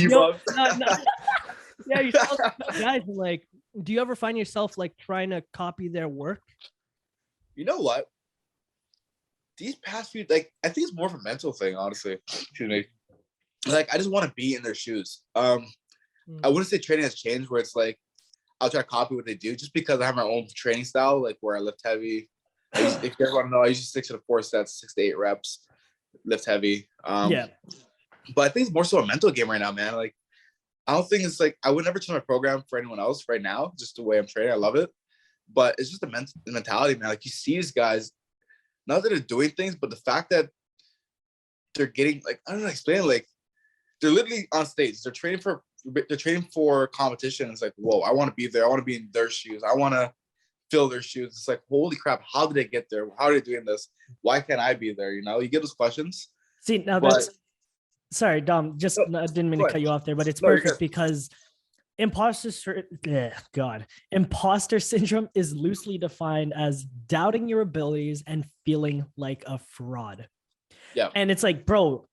guys, and like, do you ever find yourself like trying to copy their work? You know what? These past few, like, I think it's more of a mental thing, honestly. Excuse me. Like, I just want to be in their shoes. I wouldn't say training has changed where it's like, I'll try to copy what they do just because I have my own training style, like where I lift heavy. If you guys want to know, I usually stick to the 4 sets, 6 to 8 reps, lift heavy. Yeah. But I think it's more so a mental game right now, man. Like, I don't think it's like, I would never change my program for anyone else right now, just the way I'm training. I love it. But it's just the mentality, man. Like, you see these guys, not that they're doing things, but the fact that they're getting, like, I don't know how to explain, like, they're literally on stage. They're training for competition. It's like, whoa, I want to be there. I want to be in their shoes. I want to fill their shoes. It's like, holy crap, how did they get there? How are they doing this? Why can't I be there? You know, you get those questions. See, now that's, sorry, Dom, just I didn't mean to cut you off there, but it's perfect because imposter syndrome is loosely defined as doubting your abilities and feeling like a fraud. Yeah. And it's like, bro,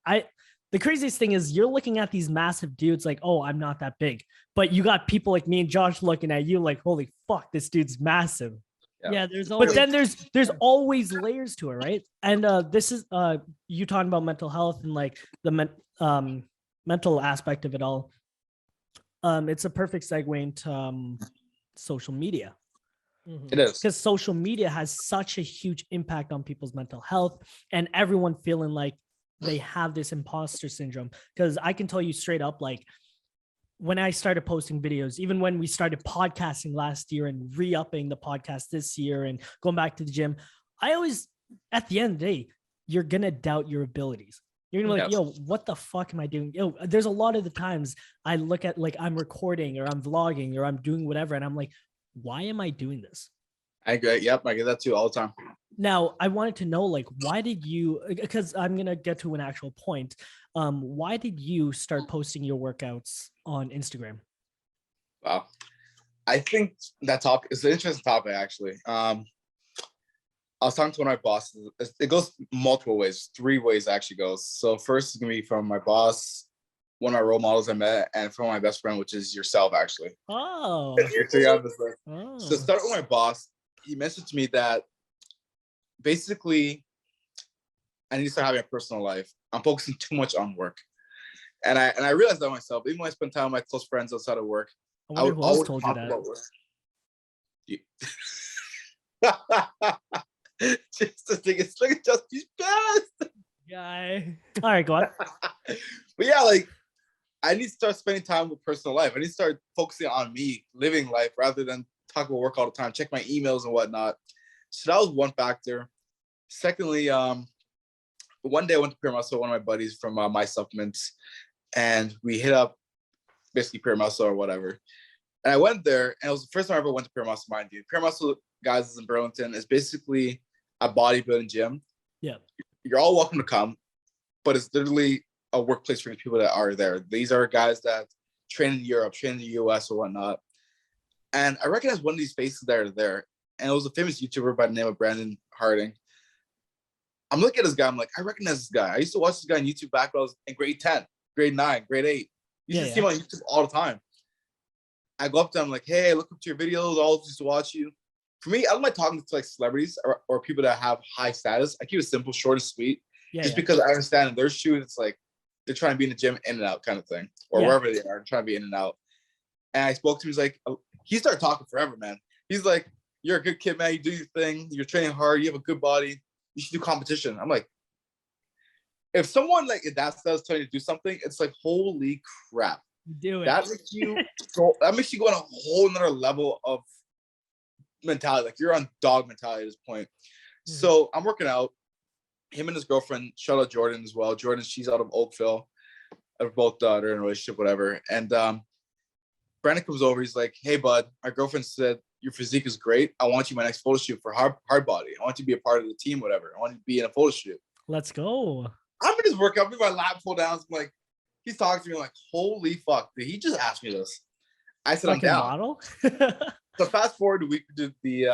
the craziest thing is you're looking at these massive dudes like, oh, I'm not that big. But you got people like me and Josh looking at you like, holy fuck, this dude's massive. Yeah, there's always, but then there's always layers to it, right? And this is you talking about mental health and like the mental aspect of it all. It's a perfect segue into social media. It is, because social media has such a huge impact on people's mental health and everyone feeling like they have this imposter syndrome. Because I can tell you straight up, like when I started posting videos, even when we started podcasting last year and re-upping the podcast this year and going back to the gym, I always, at the end of the day, you're going to doubt your abilities. You're gonna be like, yo, what the fuck am I doing? Yo, there's a lot of the times I look at like I'm recording or I'm vlogging or I'm doing whatever. And I'm like, why am I doing this? I agree. Yep. I get that too all the time. Now, I wanted to know, like, why did you, because I'm going to get to an actual point. Why did you start posting your workouts on Instagram? Wow. I think that topic is an interesting topic, actually. I was talking to one of my bosses. It goes multiple ways, 3 ways actually goes. So first is going to be from my boss. one of my role models I met, and from my best friend, which is yourself, actually. Oh. So start with my boss. He mentioned to me that basically I need to start having a personal life. I'm focusing too much on work. And I realized that myself. Even when I spend time with my close friends outside of work, I would always told you that. Just the thing, it's like just these best guy. All right, go on. But yeah, like I need to start spending time with personal life. I need to start focusing on me, living life rather than talk about work all the time, check my emails and whatnot. So that was one factor. Secondly, one day I went to Pure Muscle, one of my buddies from My Supplements, and we hit up basically Pure Muscle or whatever. And I went there, and it was the first time I ever went to Pure Muscle, mind you. Pure Muscle, guys, is in Burlington. It's basically a bodybuilding gym. Yeah. You're all welcome to come, but it's literally a workplace for people that are there. These are guys that train in Europe, train in the US or whatnot. And I recognized one of these faces that are there. And it was a famous YouTuber by the name of Brandon Harding. I'm looking at this guy. I'm like, I recognize this guy. I used to watch this guy on YouTube back when I was in grade 10, grade 9, grade 8. You used to see him on YouTube all the time. I go up to him, I'm like, hey, I look up to your videos. I always used to watch you. For me, I don't like talking to like celebrities or people that have high status. I keep it simple, short and sweet. Because I understand in their shoes, it's like they're trying to be in the gym in and out kind of thing. Or wherever they are, trying to be in and out. And I spoke to him, he's like, he started talking forever, man. He's like, you're a good kid, man. You do your thing. You're training hard. You have a good body. You should do competition. I'm like, if someone like that says telling you to do something, it's like, holy crap. Do it. That makes you go on a whole nother level of mentality. Like you're on dog mentality at this point. Mm-hmm. So I'm working out. Him and his girlfriend, shout out Jordan as well. Jordan, she's out of Oakville. They're both they're in a relationship, whatever. And Brandon comes over. He's like, hey, bud, my girlfriend said your physique is great. I want you my next photo shoot for hard body. I want you to be a part of the team, whatever. I want you to be in a photo shoot. Let's go. I'm in his workout. I'm in my lap pull downs. I'm like, he's talking to me like, holy fuck, did he just ask me this? I said, I'm down. Model? So fast forward, we did the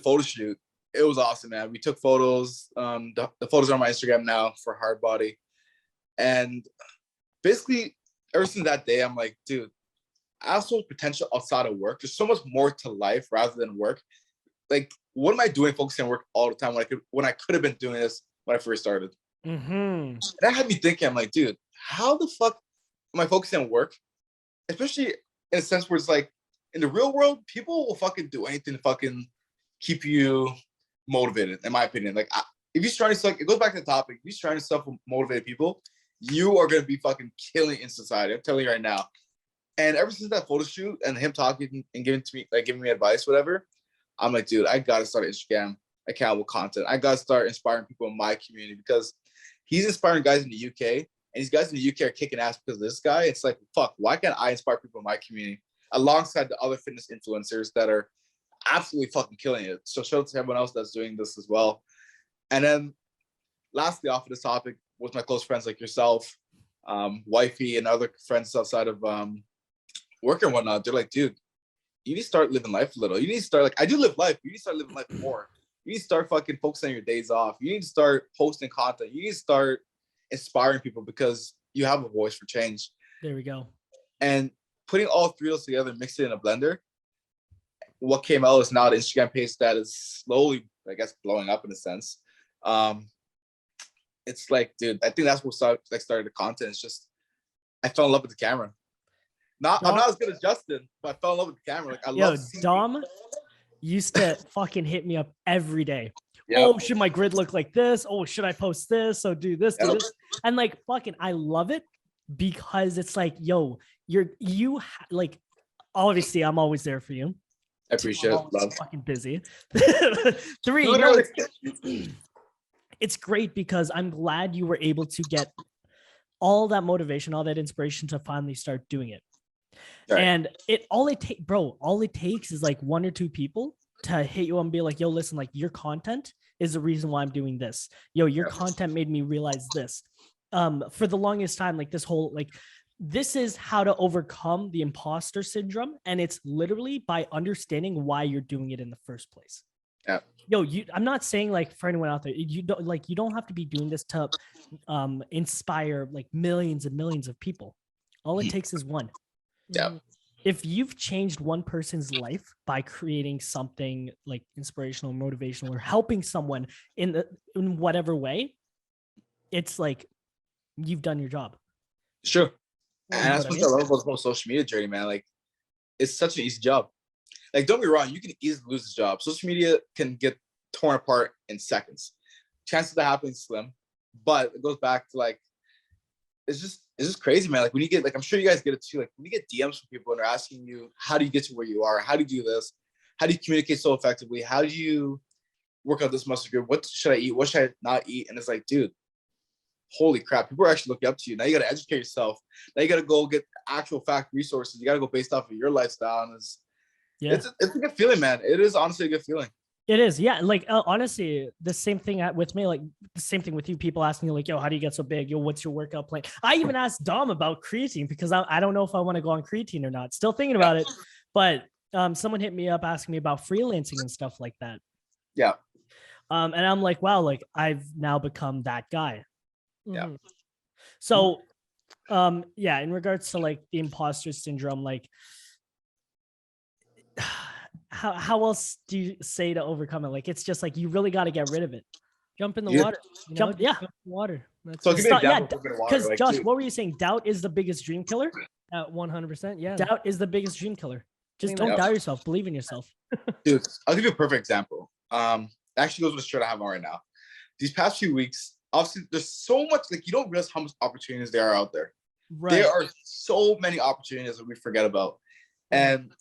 photo shoot. It was awesome, man. We took photos. The photos are on my Instagram now for hard body. And basically, ever since that day, I'm like, dude, I have so much potential outside of work. There's so much more to life rather than work. Like, what am I doing focusing on work all the time when I could have been doing this when I first started? Mm-hmm. And that had me thinking, I'm like, dude, how the fuck am I focusing on work? Especially in a sense where it's like, in the real world, people will fucking do anything to fucking keep you motivated, in my opinion. Like, if you're trying to, it goes back to the topic, if you're trying to self-motivate people, you are going to be fucking killing in society. I'm telling you right now. And ever since that photo shoot and him talking and giving me advice, whatever, I'm like, dude, I got to start an Instagram account with content. I got to start inspiring people in my community because he's inspiring guys in the UK, and these guys in the UK are kicking ass because of this guy. It's like, fuck, why can't I inspire people in my community alongside the other fitness influencers that are absolutely fucking killing it? So shout out to everyone else that's doing this as well. And then lastly, off of this topic, with my close friends like yourself, wifey, and other friends outside of work and whatnot, they're like, dude, you need to start living life a little. You need to start, like, I do live life. You need to start living life more. You need to start fucking focusing on your days off. You need to start posting content. You need to start inspiring people because you have a voice for change. There we go. And putting all three of those together, mixed it in a blender, what came out is now the Instagram page that is slowly, I guess, blowing up in a sense. It's like, dude, I think that's what started the content. It's just, I fell in love with the camera. I'm not as good as Justin, but I fell in love with the camera. Like, I love Dom used to fucking hit me up every day. Yep. Oh, should my grid look like this? Oh, should I post this? So do this, do this. And like, fucking, I love it because it's like, yo, like, obviously I'm always there for you. I appreciate it. Love. Fucking busy. 3, it's great because I'm glad you were able to get all that motivation, all that inspiration to finally start doing it. Right. And all it takes is like 1 or 2 people to hit you and be like, yo, listen, like, your content is the reason why I'm doing this. Yo, your content made me realize this. For the longest time, like, this is how to overcome the imposter syndrome. And it's literally by understanding why you're doing it in the first place. Yeah. Yo, I'm not saying like for anyone out there, you don't have to be doing this to inspire like millions and millions of people. All it takes is one. Yeah. If you've changed one person's life by creating something like inspirational, motivational, or helping someone in whatever way, it's like you've done your job. Sure. You And know that's what I what I mean? love about the whole social media journey, man. Like, it's such an easy job. Like, don't be wrong, you can easily lose this job. Social media can get torn apart in seconds. Chances of that happening slim, but it goes back to like, it's just crazy, man. Like when you get, like, I'm sure you guys get it too. Like when you get DMs from people and they're asking you, how do you get to where you are? How do you do this? How do you communicate so effectively? How do you work out this muscle group? What should I eat? What should I not eat? And it's like, dude, holy crap, people are actually looking up to you. Now you got to educate yourself. Now you got to go get actual fact resources. You got to go based off of your lifestyle. And it's a good feeling, man. It is honestly a good feeling. It is. Yeah. Like, honestly, the same thing with me, like the same thing with you, people asking you like, yo, how do you get so big? Yo, what's your workout plan? I even asked Dom about creatine because I don't know if I want to go on creatine or not. Still thinking about it. But someone hit me up asking me about freelancing and stuff like that. Yeah. And I'm like, wow, like I've now become that guy. Yeah. So, yeah, in regards to like the imposter syndrome, like how else do you say to overcome it? Like, it's just like, you really got to get rid of it. Jump in the Yeah. water. You know, Jump, just yeah. jump in the water. That's So it. give me an Yeah, example of jumping in water, because like, Josh, dude, what were you saying? Doubt is the biggest dream killer. At 100%. Yeah. Doubt is the biggest dream killer. Just don't Yep. doubt yourself. Believe in yourself. dude, I'll give you a perfect example. It actually goes with the shirt I have on right now. These past few weeks, obviously, there's so much, like, you don't realize how much opportunities there are out there. Right. There are so many opportunities that we forget about. And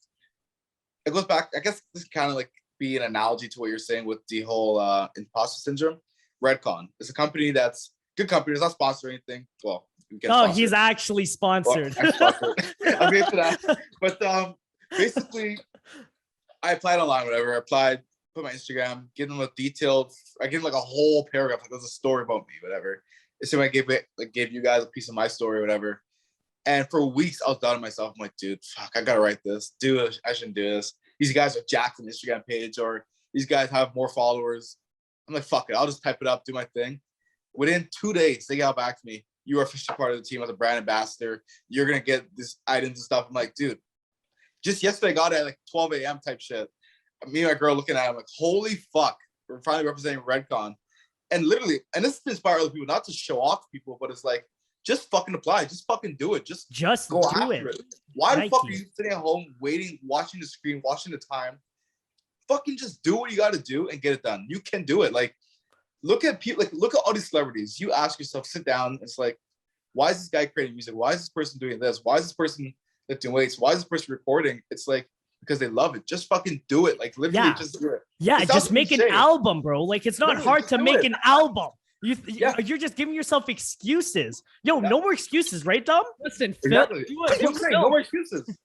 it goes back, I guess this kind of like be an analogy to what you're saying with the whole imposter syndrome. Redcon is a company that's good company. It's not sponsored or anything. Well, we get sponsored. He's actually sponsored. Well, I'm sponsored. I'll get to that. But basically, I applied online, whatever. I applied, put my Instagram, give them a detailed, I give them like a whole paragraph, like there's a story about me, whatever. So I gave you guys a piece of my story, whatever. And for weeks, I was doubting myself. I'm like, dude, fuck, I gotta write this. Dude, I shouldn't do this. These guys are jacked on the Instagram page, or these guys have more followers. I'm like, fuck it, I'll just type it up, do my thing. Within 2 days, they got back to me. You are officially part of the team as a brand ambassador. You're gonna get this items and stuff. I'm like, dude, just yesterday I got it at like 12 a.m. type shit. Me and my girl looking at it, I'm like, holy fuck, we're finally representing Redcon. And literally, and this is to inspire other people, not to show off people, but it's like, just fucking apply, just fucking do it. Just go do after it. Why the fuck are you sitting at home waiting, watching the screen, watching the time? Fucking just do what you got to do and get it done. You can do it. Like, look at people, like, look at all these celebrities. You ask yourself, sit down. It's like, why is this guy creating music? Why is this person doing this? Why is this person lifting weights? Why is this person recording? It's like, because they love it. Just fucking do it. Like, literally, just do it. Yeah, just make an album, bro. Like, it's not hard to make an album. You're just giving yourself excuses. Yo, no more excuses, right, Dom? Listen, exactly. No more excuses.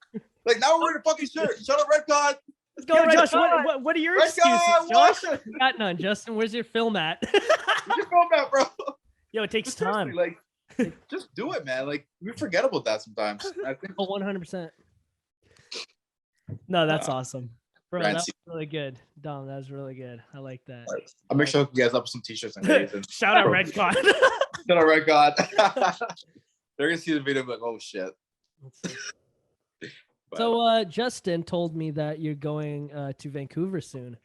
Like, now we're wearing a fucking shirt. Shut up, Redcon. Let's go, Josh. What are your excuses, Josh? Got none. Justin, where's your film at? Where's your film at, bro? Yo, it takes time. Like, just do it, man. Like, we forget about that sometimes. I think 100%. No, that's awesome. Bro, that was really good. Dom, that was really good. I like that. I'll make sure I hook you guys up with some t-shirts and hoodies. And Shout out Redcon. Shout out Redcon. They're gonna see the video and be like, oh shit. So Justin told me that you're going to Vancouver soon.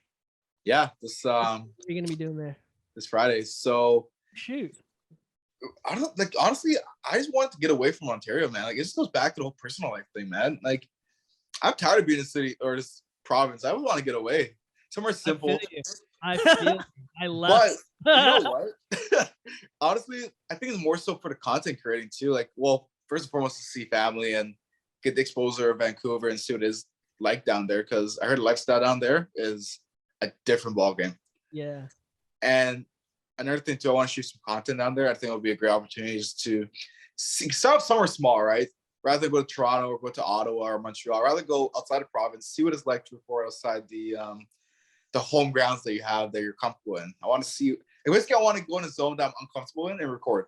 Yeah, this What are you gonna be doing there? this Friday. So Shoot. I don't like, honestly, I just wanted to get away from Ontario, man. Like, it just goes back to the whole personal life thing, man. Like, I'm tired of being in the city or this province. I would want to get away somewhere simple. I feel I love. But you know what? Honestly, I think it's more so for the content creating too. Like, well, first and foremost, to see family and get the exposure of Vancouver and see what it is like down there. Because I heard the lifestyle down there is a different ballgame. Yeah. And another thing too, I want to shoot some content down there. I think it would be a great opportunity just to start somewhere small, right? Rather than go to Toronto or go to Ottawa or Montreal, rather go outside of province, see what it's like to record outside the home grounds that you have that you're comfortable in. I want to see, basically I want to go in a zone that I'm uncomfortable in and record.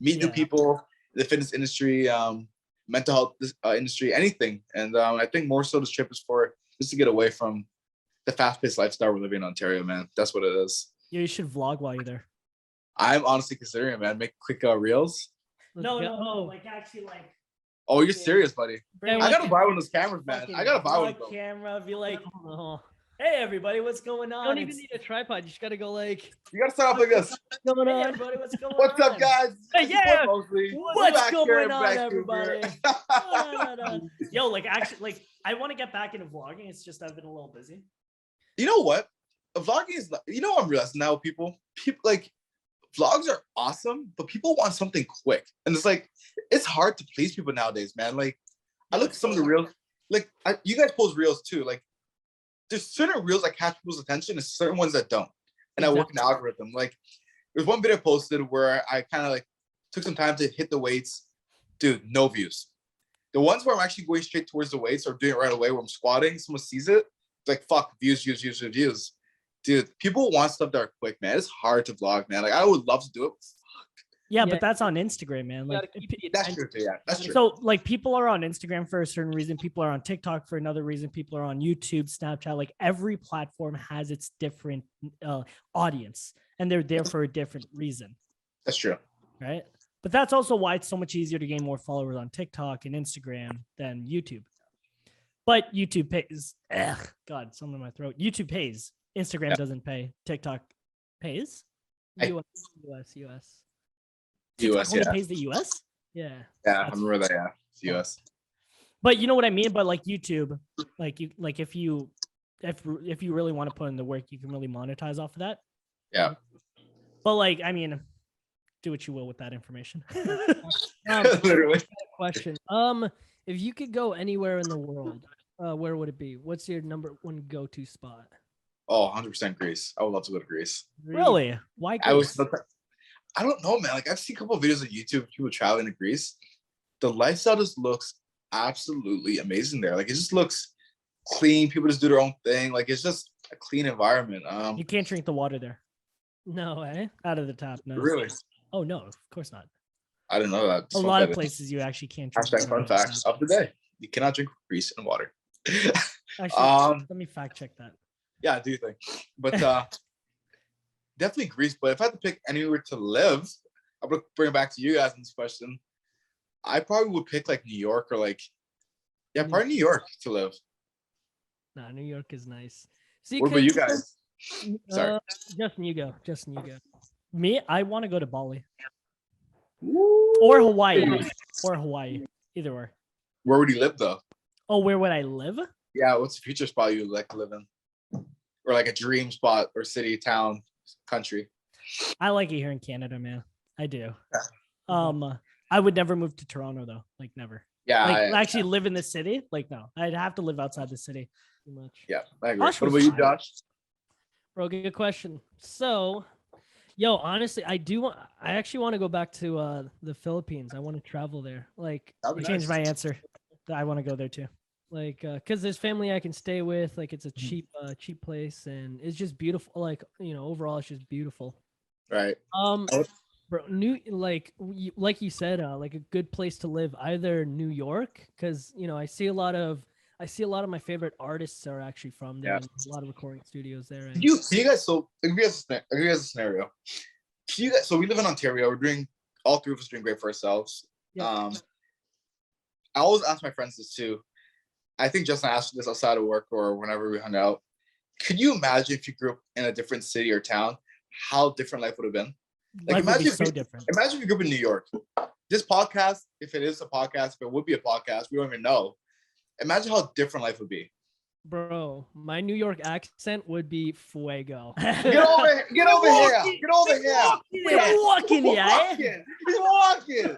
Meet new people, the fitness industry, mental health industry, anything. And I think more so this trip is for just to get away from the fast-paced lifestyle we're living in Ontario, man. That's what it is. Yeah, you should vlog while you're there. I'm honestly considering it, man. Make quick reels. No, like actually, like. Oh, you're serious, buddy? Bring I gotta buy one of those cameras, man. I gotta buy one of vlog those. camera. Be like, Oh, hey everybody, what's going you on? don't even need a tripod. You just gotta go like, You gotta start off like this. what's going Hey on? everybody, what's going on? What's up, guys? Hey, yeah. Mosely. What's Back here going in on, Vancouver. everybody? Yo, like actually, like I want to get back into vlogging. It's just I've been a little busy. You know what? Vlogging is, you know what I'm realizing now, people like vlogs are awesome, but people want something quick. And it's like, it's hard to please people nowadays, man. Like, I look at some of the reels, like you guys post reels too. Like, there's certain reels that catch people's attention and certain ones that don't. And I work in the algorithm. Like, there's one video I posted where I kind of like took some time to hit the weights. Dude, no views. The ones where I'm actually going straight towards the weights or doing it right away where I'm squatting, someone sees it, it's like, fuck, views. Dude, people want stuff that are quick, man. It's hard to vlog, man. Like, I would love to do it. Yeah, Yeah. but that's on Instagram, man. You Like, gotta keep the That's attention. true, too, yeah. That's true. so like people are on Instagram for a certain reason. People are on TikTok for another reason. People are on YouTube, Snapchat. Like every platform has its different audience, and they're there for a different reason, That's true. right? But that's also why it's so much easier to gain more followers on TikTok and Instagram than YouTube. But YouTube pays. God, something in my throat. YouTube pays. Instagram doesn't pay. TikTok pays. US. TikTok US, only yeah. pays the US. Yeah. Yeah, I remember that, yeah. It's US. But you know what I mean? But like YouTube, like if you really want to put in the work, you can really monetize off of that. Yeah. But like, I mean, do what you will with that information. Literally. Question. If you could go anywhere in the world, where would it be? What's your number one go-to spot? Oh, 100% Greece. I would love to go to Greece. Really? Why? I Greece? don't know, man. Like, I've seen a couple of videos on YouTube of people traveling to Greece. The lifestyle just looks absolutely amazing there. Like, it just looks clean. People just do their own thing. Like, it's just a clean environment. You can't drink the water there No way. out of the tap. No. Really? Oh no, of course not. I didn't know that. A lot of places you actually can't drink. Hashtag water fun out of the fact tap. of the day. You cannot drink Greece in water. Actually, let me fact check that. Yeah, I do think. But definitely Greece. But if I had to pick anywhere to live, I'm gonna bring it back to you guys in this question. I probably would pick like New York or like, yeah, probably New York to live. Nah, New York is nice. See, What about you guys? Sorry. Justin, you go. Me, I want to go to Bali or Hawaii or Hawaii, either or. Where would you live though? Oh, where would I live? Yeah, what's the future spot you'd like to live in? Or like a dream spot or city, town, country? I like it here in Canada, man. I do. I would never move to Toronto though. Like never. Yeah, Like actually live in the city. Like no, I'd have to live outside the city. Too much. yeah, I agree. Josh What was about you, fine. Josh? Bro, good question. So, yo, honestly, I actually want to go back to the Philippines. I want to travel there. Like, That'd I be changed nice. my answer. I want to go there too. cause there's family I can stay with. Like, it's a Mm-hmm. cheap place, and it's just beautiful. Like, overall, it's just beautiful. Right. Bro, like you said, like a good place to live, either New York, because I see a lot of my favorite artists are actually from there. Yeah. And there's a lot of recording studios there. And You guys, so here's a scenario. So we live in Ontario. We're doing, all three of us are doing great for ourselves. Yeah. I always ask my friends this too. I think Justin asked this outside of work or whenever we hung out. Could you imagine if you grew up in a different city or town, how different life would have been? Like, Life would be imagine so if different. Imagine if you grew up in New York. This podcast, if it is a podcast, if it would be a podcast, we don't even know. Imagine how different life would be. bro, my New York accent would be fuego. Get over here. Get over here. Get over here. We're walking here. Eh? He's walking.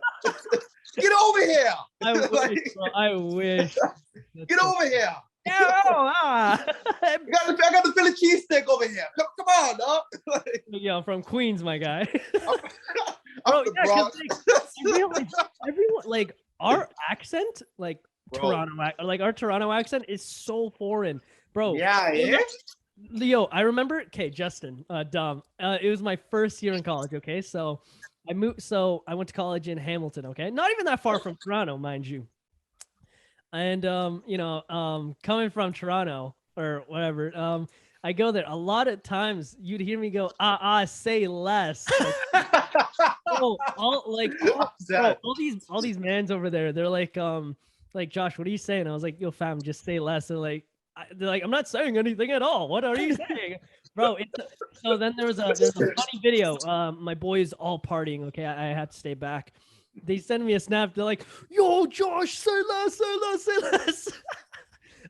Get over here. I wish. Like, Bro, I wish. get over here. Yeah, I got the Philly cheesesteak over here. Come on, dog. Like, yo, from Queens, my guy. I'm Bro, the yeah, 'cause, Bronx. I realize everyone, like our accent, like Bro. our Toronto accent is so foreign, bro. Yeah, yeah. Leo, I remember. Okay, Justin, Dom. It was my first year in college. Okay, so I moved. So I went to college in Hamilton. Okay, not even that far from Toronto, mind you. And coming from Toronto, or whatever. I go there a lot of times. You'd hear me go, say less. Bro, all these mans over there, they're like Josh, what are you saying? I was like, yo, fam, just say less. They're like, I'm not saying anything at all. What are you saying, bro? So then there's a funny video. My boys all partying. Okay, I had to stay back. They send me a snap. They're like, yo, Josh, say less, say less, say less.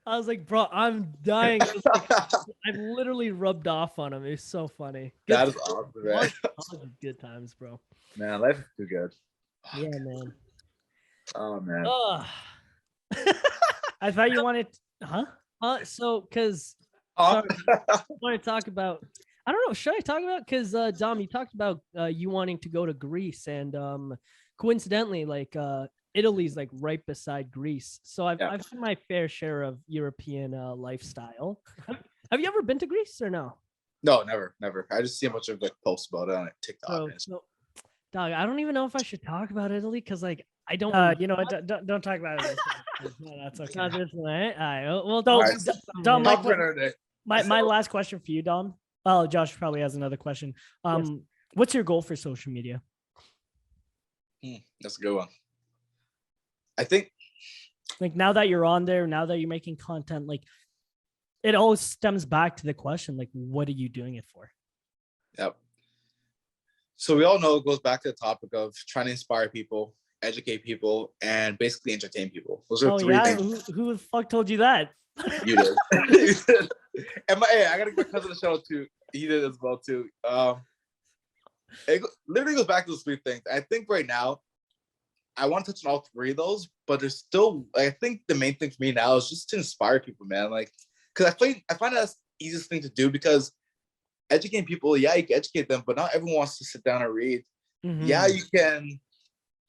I was like, bro, I'm dying. I've literally rubbed off on him. It's so funny. That is awesome, man. Good times, bro. Man, life is too good. Yeah, man. Oh man. I thought you wanted, So because Oh. I want to talk about. I don't know. Should I talk about? Because Dom, you talked about you wanting to go to Greece, and coincidentally, like Italy's like right beside Greece. So I've had my fair share of European lifestyle. Have you ever been to Greece or no? No, never. I just see a bunch of like posts about it on TikTok. So, dog, I don't even know if I should talk about Italy because like I don't. you know what? Don't talk about it. No, that's okay. Not this way. All right. Well, Dom, My my last question for you, Dom. Oh, Josh probably has another question. Yes. What's your goal for social media? That's a good one. I think Like now that you're on there, now that you're making content, like it always stems back to the question, like, what are you doing it for? Yep. So we all know it goes back to the topic of trying to inspire people, educate people, and basically entertain people. Those are three things. Who the fuck told you that? You did. And I gotta give my cousin a shout out too. He did as well too. It literally goes back to those three things. I think right now, I want to touch on all three of those, but there's still, I think the main thing for me now is just to inspire people, man. Like, because I find that's the easiest thing to do, because educating people, yeah, you can educate them, but not everyone wants to sit down and read. Mm-hmm. Yeah, you can.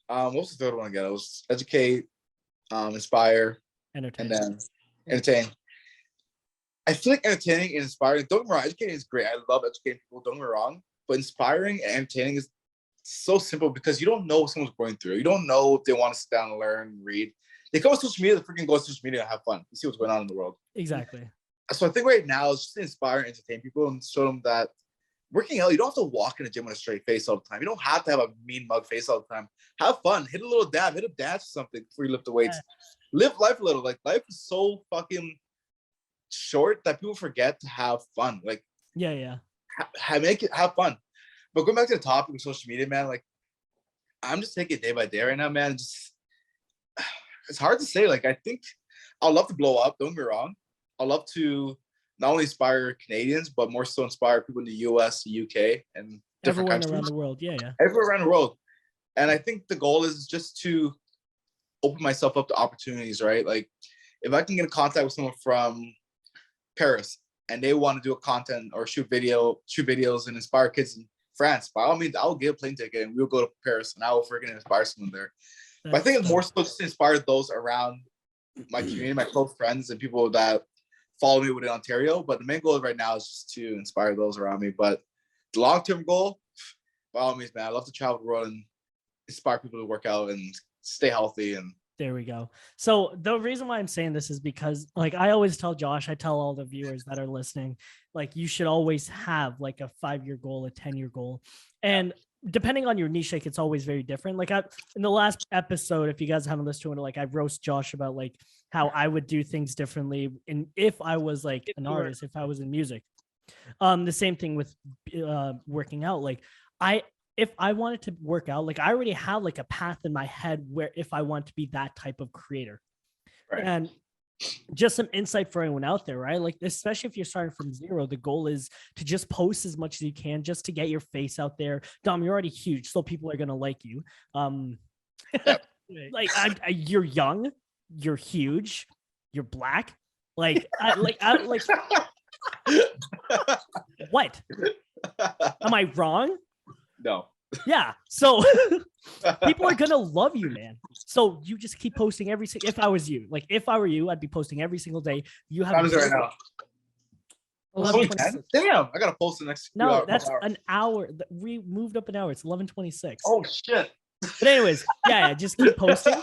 What was the third one again? It was educate, inspire, Entertain. and then entertain. I feel like entertaining and inspiring, don't get me wrong, educating is great. I love educating people, don't get me wrong, but inspiring and entertaining is so simple because you don't know what someone's going through. You don't know if they want to sit down and learn and read. They come on social media, they freaking go on social media and have fun. You see what's going on in the world. Exactly. So I think right now is just to inspire and entertain people and show them that working out, you don't have to walk in the gym with a straight face all the time. You don't have to have a mean mug face all the time. Have fun. Hit a little dab. Hit a dance or something before you lift the weights. Live life a little. Like, life is so fucking short that people forget to have fun. Like, Yeah. have fun. But going back to the topic of social media, man, like, I'm just taking it day by day right now, man. It's hard to say. Like, I think I'd love to blow up. Don't get me wrong. I'd love to not only inspire Canadians, but more so inspire people in the US, the UK, and different Everyone countries. around the world. Yeah. Everywhere around the world. And I think the goal is just to open myself up to opportunities, right? Like, if I can get in contact with someone from Paris and they want to do a content or shoot videos and inspire kids in France, by all means, I'll get a plane ticket and we'll go to Paris and I will freaking inspire someone there. But I think it's more so just to inspire those around my community, my close friends, and people that follow me within Ontario. But the main goal right now is just to inspire those around me. But the long-term goal, by all means, man, I love to travel the world and inspire people to work out and stay healthy. And there we go. So the reason why I'm saying this is because, like, I always tell Josh, I tell all the viewers that are listening, like, you should always have like a 5-year goal, a 10-year goal. And depending on your niche, like, it's always very different. Like, in the last episode, if you guys haven't listened to it, like, I roast Josh about like how I would do things differently. And if I was like an artist, if I was in music, the same thing with working out. Like, if I wanted to work out, like, I already have like a path in my head where if I want to be that type of creator. Right. And just some insight for anyone out there, right? Like, especially if you're starting from zero, the goal is to just post as much as you can just to get your face out there. Dom, you're already huge, so people are going to like you. Like, you're young, you're huge, you're black. Like, what? Am I wrong? No. Yeah. So people are going to love you, man. So you just keep posting every single, if I was you, like, if I were you, I'd be posting every single day. You have right now. 11:10? Damn, I got to post the next. No, that's an hour. We moved up an hour. It's 11:26. Oh shit. But anyways, yeah, just keep posting.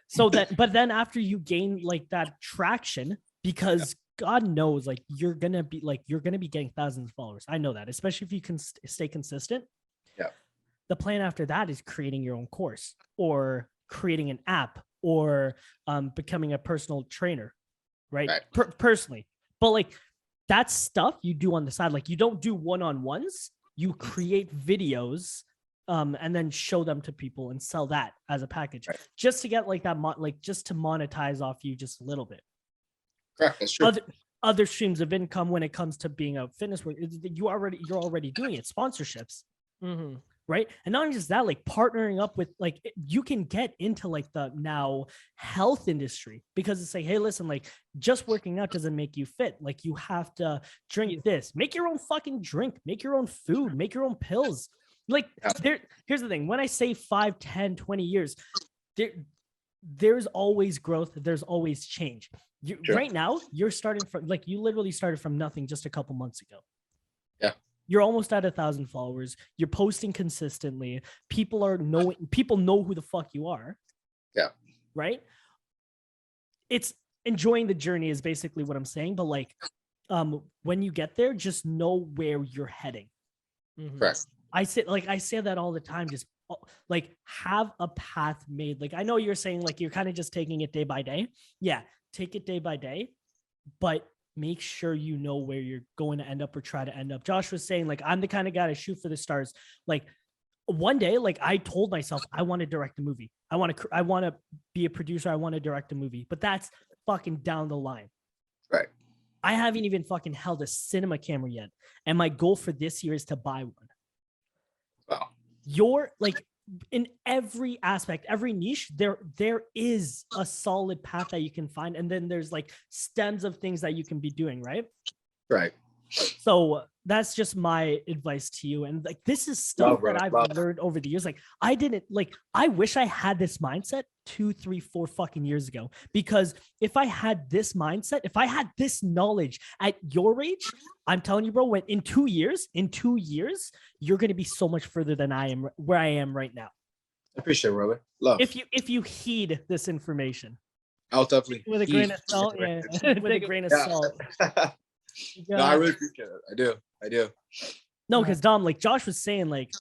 So that, but then after you gain like that traction, because God knows, like you're gonna be getting thousands of followers. I know that, especially if you can stay consistent. Yeah. The plan after that is creating your own course or creating an app or becoming a personal trainer, right? Personally, but like that's stuff you do on the side. Like you don't do one-on-ones. You create videos and then show them to people and sell that as a package, just to get like that, just to monetize off you just a little bit. Correct. That's true. Other streams of income when it comes to being a fitness worker, you're already doing it. Sponsorships, right? And not only just that, like partnering up with, like you can get into like the now health industry, because it's like, hey, listen, like just working out doesn't make you fit. Like you have to drink this, make your own fucking drink, make your own food, make your own pills. Like here's the thing. When I say 5, 10, 20 years, there's always growth. There's always change. Right now, you're starting from, like, you literally started from nothing just a couple months ago. Yeah. You're almost at 1,000 followers. You're posting consistently. People know who the fuck you are. Yeah. Right? It's enjoying the journey is basically what I'm saying. But like, when you get there, just know where you're heading. Correct. I say that all the time. Just like have a path made. Like I know you're saying like you're kind of just taking it day by day. Yeah, take it day by day, but make sure you know where you're going to end up or try to end up. Josh was saying like I'm the kind of guy to shoot for the stars. Like one day, like I told myself I want to direct a movie. I want to be a producer. I want to direct a movie, but that's fucking down the line. Right. I haven't even fucking held a cinema camera yet, and my goal for this year is to buy one. Wow. You're like in every aspect, every niche, there is a solid path that you can find. And then there's like stems of things that you can be doing, right? Right. So that's just my advice to you. And like, this is stuff that I've learned over the years. Like I wish I had this mindset 2, 3, 4 fucking years ago, because if I had this mindset, if I had this knowledge at your age, I'm telling you, bro, in 2 years, you're going to be so much further than I am, where I am right now. I appreciate it, brother. Love. If you heed this information. I'll definitely. With a grain of salt. Yeah. With a grain of salt. No, I really appreciate it. I do. No, because Dom, like Josh was saying, like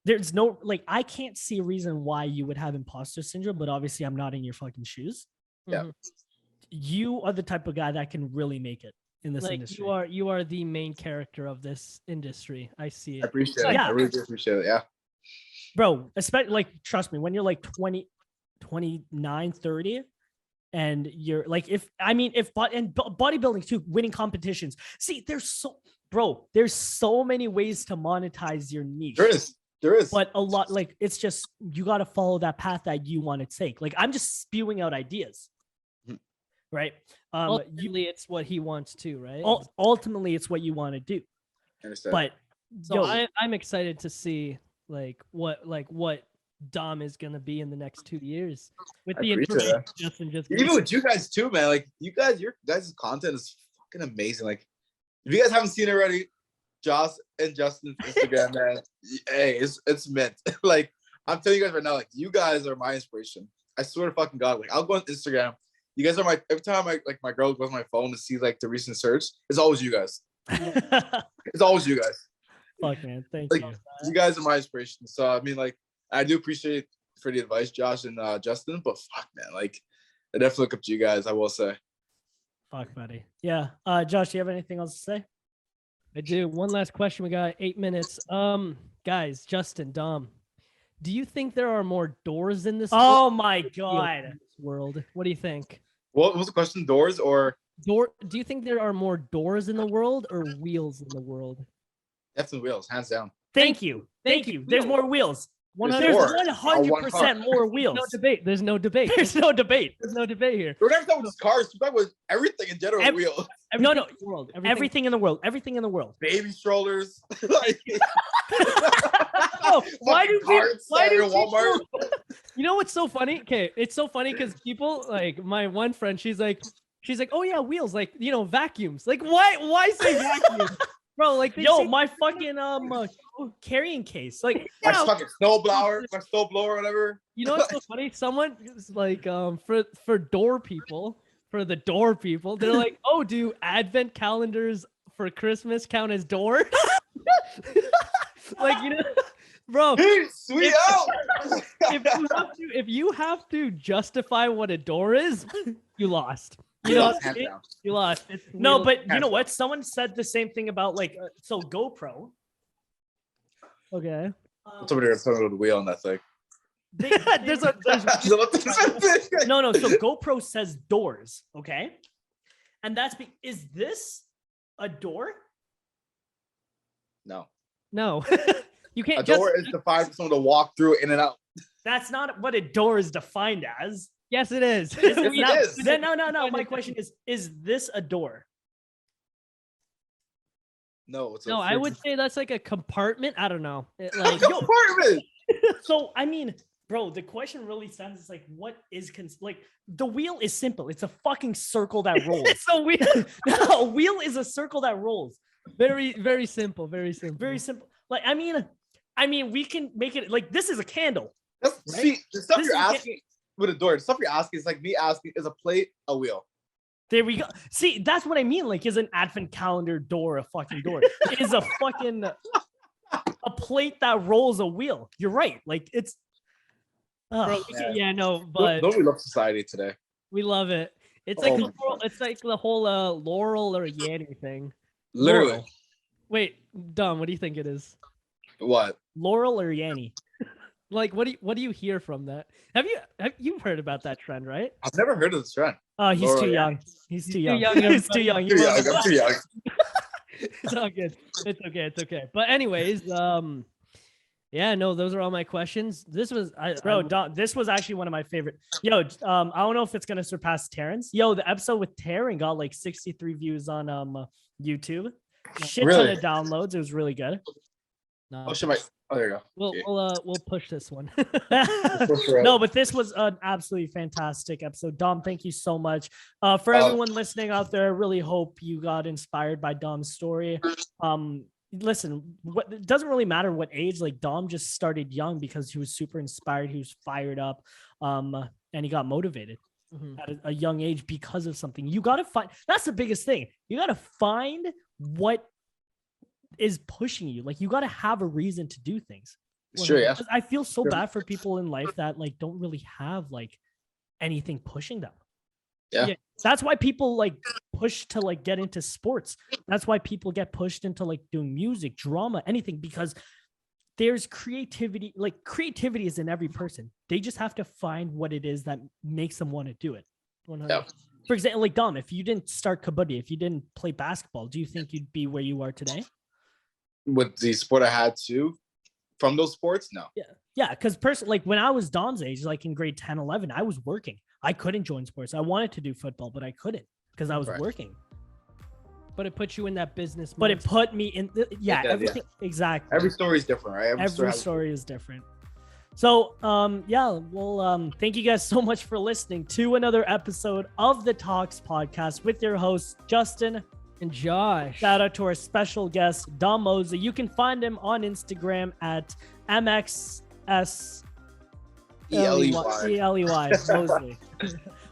there's no, like, I can't see a reason why you would have imposter syndrome, but obviously I'm not in your fucking shoes. Yeah. You are the type of guy that can really make it in this industry. You are the main character of this industry. I see it. I appreciate it. Yeah. I really do appreciate it. Yeah. Bro, especially like, trust me, when you're like 20, 29, 30, and you're like, bodybuilding too, winning competitions. See, there's so many ways to monetize your niche. There is. But a lot, like, it's just, you got to follow that path that you want to take. Like, I'm just spewing out ideas, right? Ultimately, it's what he wants to, right? Ultimately, it's what you want to do. I understand. But so I'm excited to see what Dom is gonna be in the next 2 years with the information Justin just even with you guys too, man. Like your guys' content is fucking amazing. Like if you guys haven't seen it already, Josh and Justin's Instagram, man, hey, it's meant. Like I'm telling you guys right now, like you guys are my inspiration. I swear to fucking God. Like I'll go on Instagram. You guys are every time my girl goes on my phone to see like the recent search, it's always you guys. It's always you guys. Fuck man, thank you. You guys are my inspiration. So I mean, like, I do appreciate for the advice, Josh and Justin, but fuck man, like I definitely look up to you guys, I will say. Fuck buddy. Yeah. Josh, do you have anything else to say? I do. One last question. We got 8 minutes. Guys, Justin, Dom, do you think there are more doors in this my God. world? What do you think? What was the question? Doors or do you think there are more doors in the world or wheels in the world? Definitely wheels, hands down. Thank you. There's more wheels. There's 100% more wheels. There's no debate. There's no debate. There's no debate here. We're never talking with cars. We're talking with everything in general. Wheels. Everything in the world. Everything in the world. Baby strollers. Like, why do Walmart? You know what's so funny? Okay, it's so funny because people like my one friend. She's like, oh yeah, wheels. Like vacuums. Like why say vacuums? Bro, like my fucking carrying case, like my fucking snow blower, whatever. You know what's so funny? Someone is like for door people, for the door people. They're like, oh, do advent calendars for Christmas count as doors? Like, you know, bro, Sweet out. if you have to justify what a door is, you lost. You know, you lost. No, but you know what? Someone said the same thing about like so GoPro. Okay. Somebody gonna turn the wheel on that thing. There's no. So GoPro says doors, okay, and is this a door? No. You can't. A door is defined for someone to walk through in and out. That's not what a door is defined as. Yes, it is. It is. No. My question is this a door? No, it's No, I would say that's like a compartment. I don't know. Like, compartment. So I mean, bro, the question really stands is like, what is like the wheel is simple. It's a fucking circle that rolls. it's a wheel. No, a wheel is a circle that rolls. Very, very simple. Very simple. Very simple. Like, I mean, we can make it like this is a candle. That's, Right? See, the stuff This you're is- asking with a door, the stuff you're asking is like me asking, is a plate a wheel? There we go. See, that's what I mean. Like, is an advent calendar door a fucking door? It is a fucking a plate that rolls a wheel. You're right. Like, it's. Bro, man. yeah, no, but Don't we love society today? we love it. It's like Oh the my whole, it's like the whole Laurel or Yanny thing. Literally. Laurel. Wait, Dom, what do you think it is? What? Laurel or Yanny? Like, what do you hear from that? Have you heard about that trend, right? I've never heard of this trend. Oh, he's Laurel too or young. He's too young. young, He's too young. Too young. I'm too young. It's all good. It's okay. It's okay. But anyways, yeah, no, those are all my questions. This was, Bro, this was actually one of my favorite. Yo, I don't know if it's gonna surpass Terrence. Yo, the episode with Taryn got like 63 views on YouTube. Shit ton Really? of downloads. It was really good. no, Oh, shit, oh, there you go. Okay. we'll push this one. No, but this was an absolutely fantastic episode. Dom, thank you so much. For everyone listening out there, I really hope you got inspired by Dom's story. Listen, it doesn't really matter what age. Like, Dom just started young because he was super inspired. He was fired up, and he got motivated Mhm. at a young age because of something. You got to find. That's the biggest thing. You got to find what is pushing you. Like, you got to have a reason to do things. Sure, yeah. 'Cause I feel so Sure. bad for people in life that like don't really have like anything pushing them. Yeah. That's why people like push to like get into sports. That's why people get pushed into like doing music, drama, anything, because there's creativity. Like, creativity is in every person. They just have to find what it is that makes them want to do it. 100. Yeah. For example, like Dom, if you didn't start kabaddi, if you didn't play basketball, do you think you'd be where you are today? With the sport I had too, from those sports, no. Yeah, because like when I was Dom's age, like in grade 10, 11, I was working. I couldn't join sports. I wanted to do football, but I couldn't because I was Right. working. But it puts you in that business. But it mindset. put me in, Yeah, everything. Exactly. Every story is different, right? Every story is different. So, yeah, well, thank you guys so much for listening to another episode of the Talks podcast with your hosts, Justin. And Josh. Shout out to our special guest, Dom Mosely. You can find him on Instagram at MXS. ELEY. ELEY, Mosely.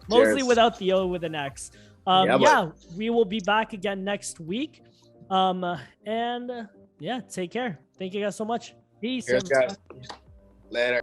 Mosely Cheers. without the O, with an X. Yeah, Yeah, we will be back again next week. And yeah, take care. Thank you guys so much. Peace. Cheers, everybody. guys. Later.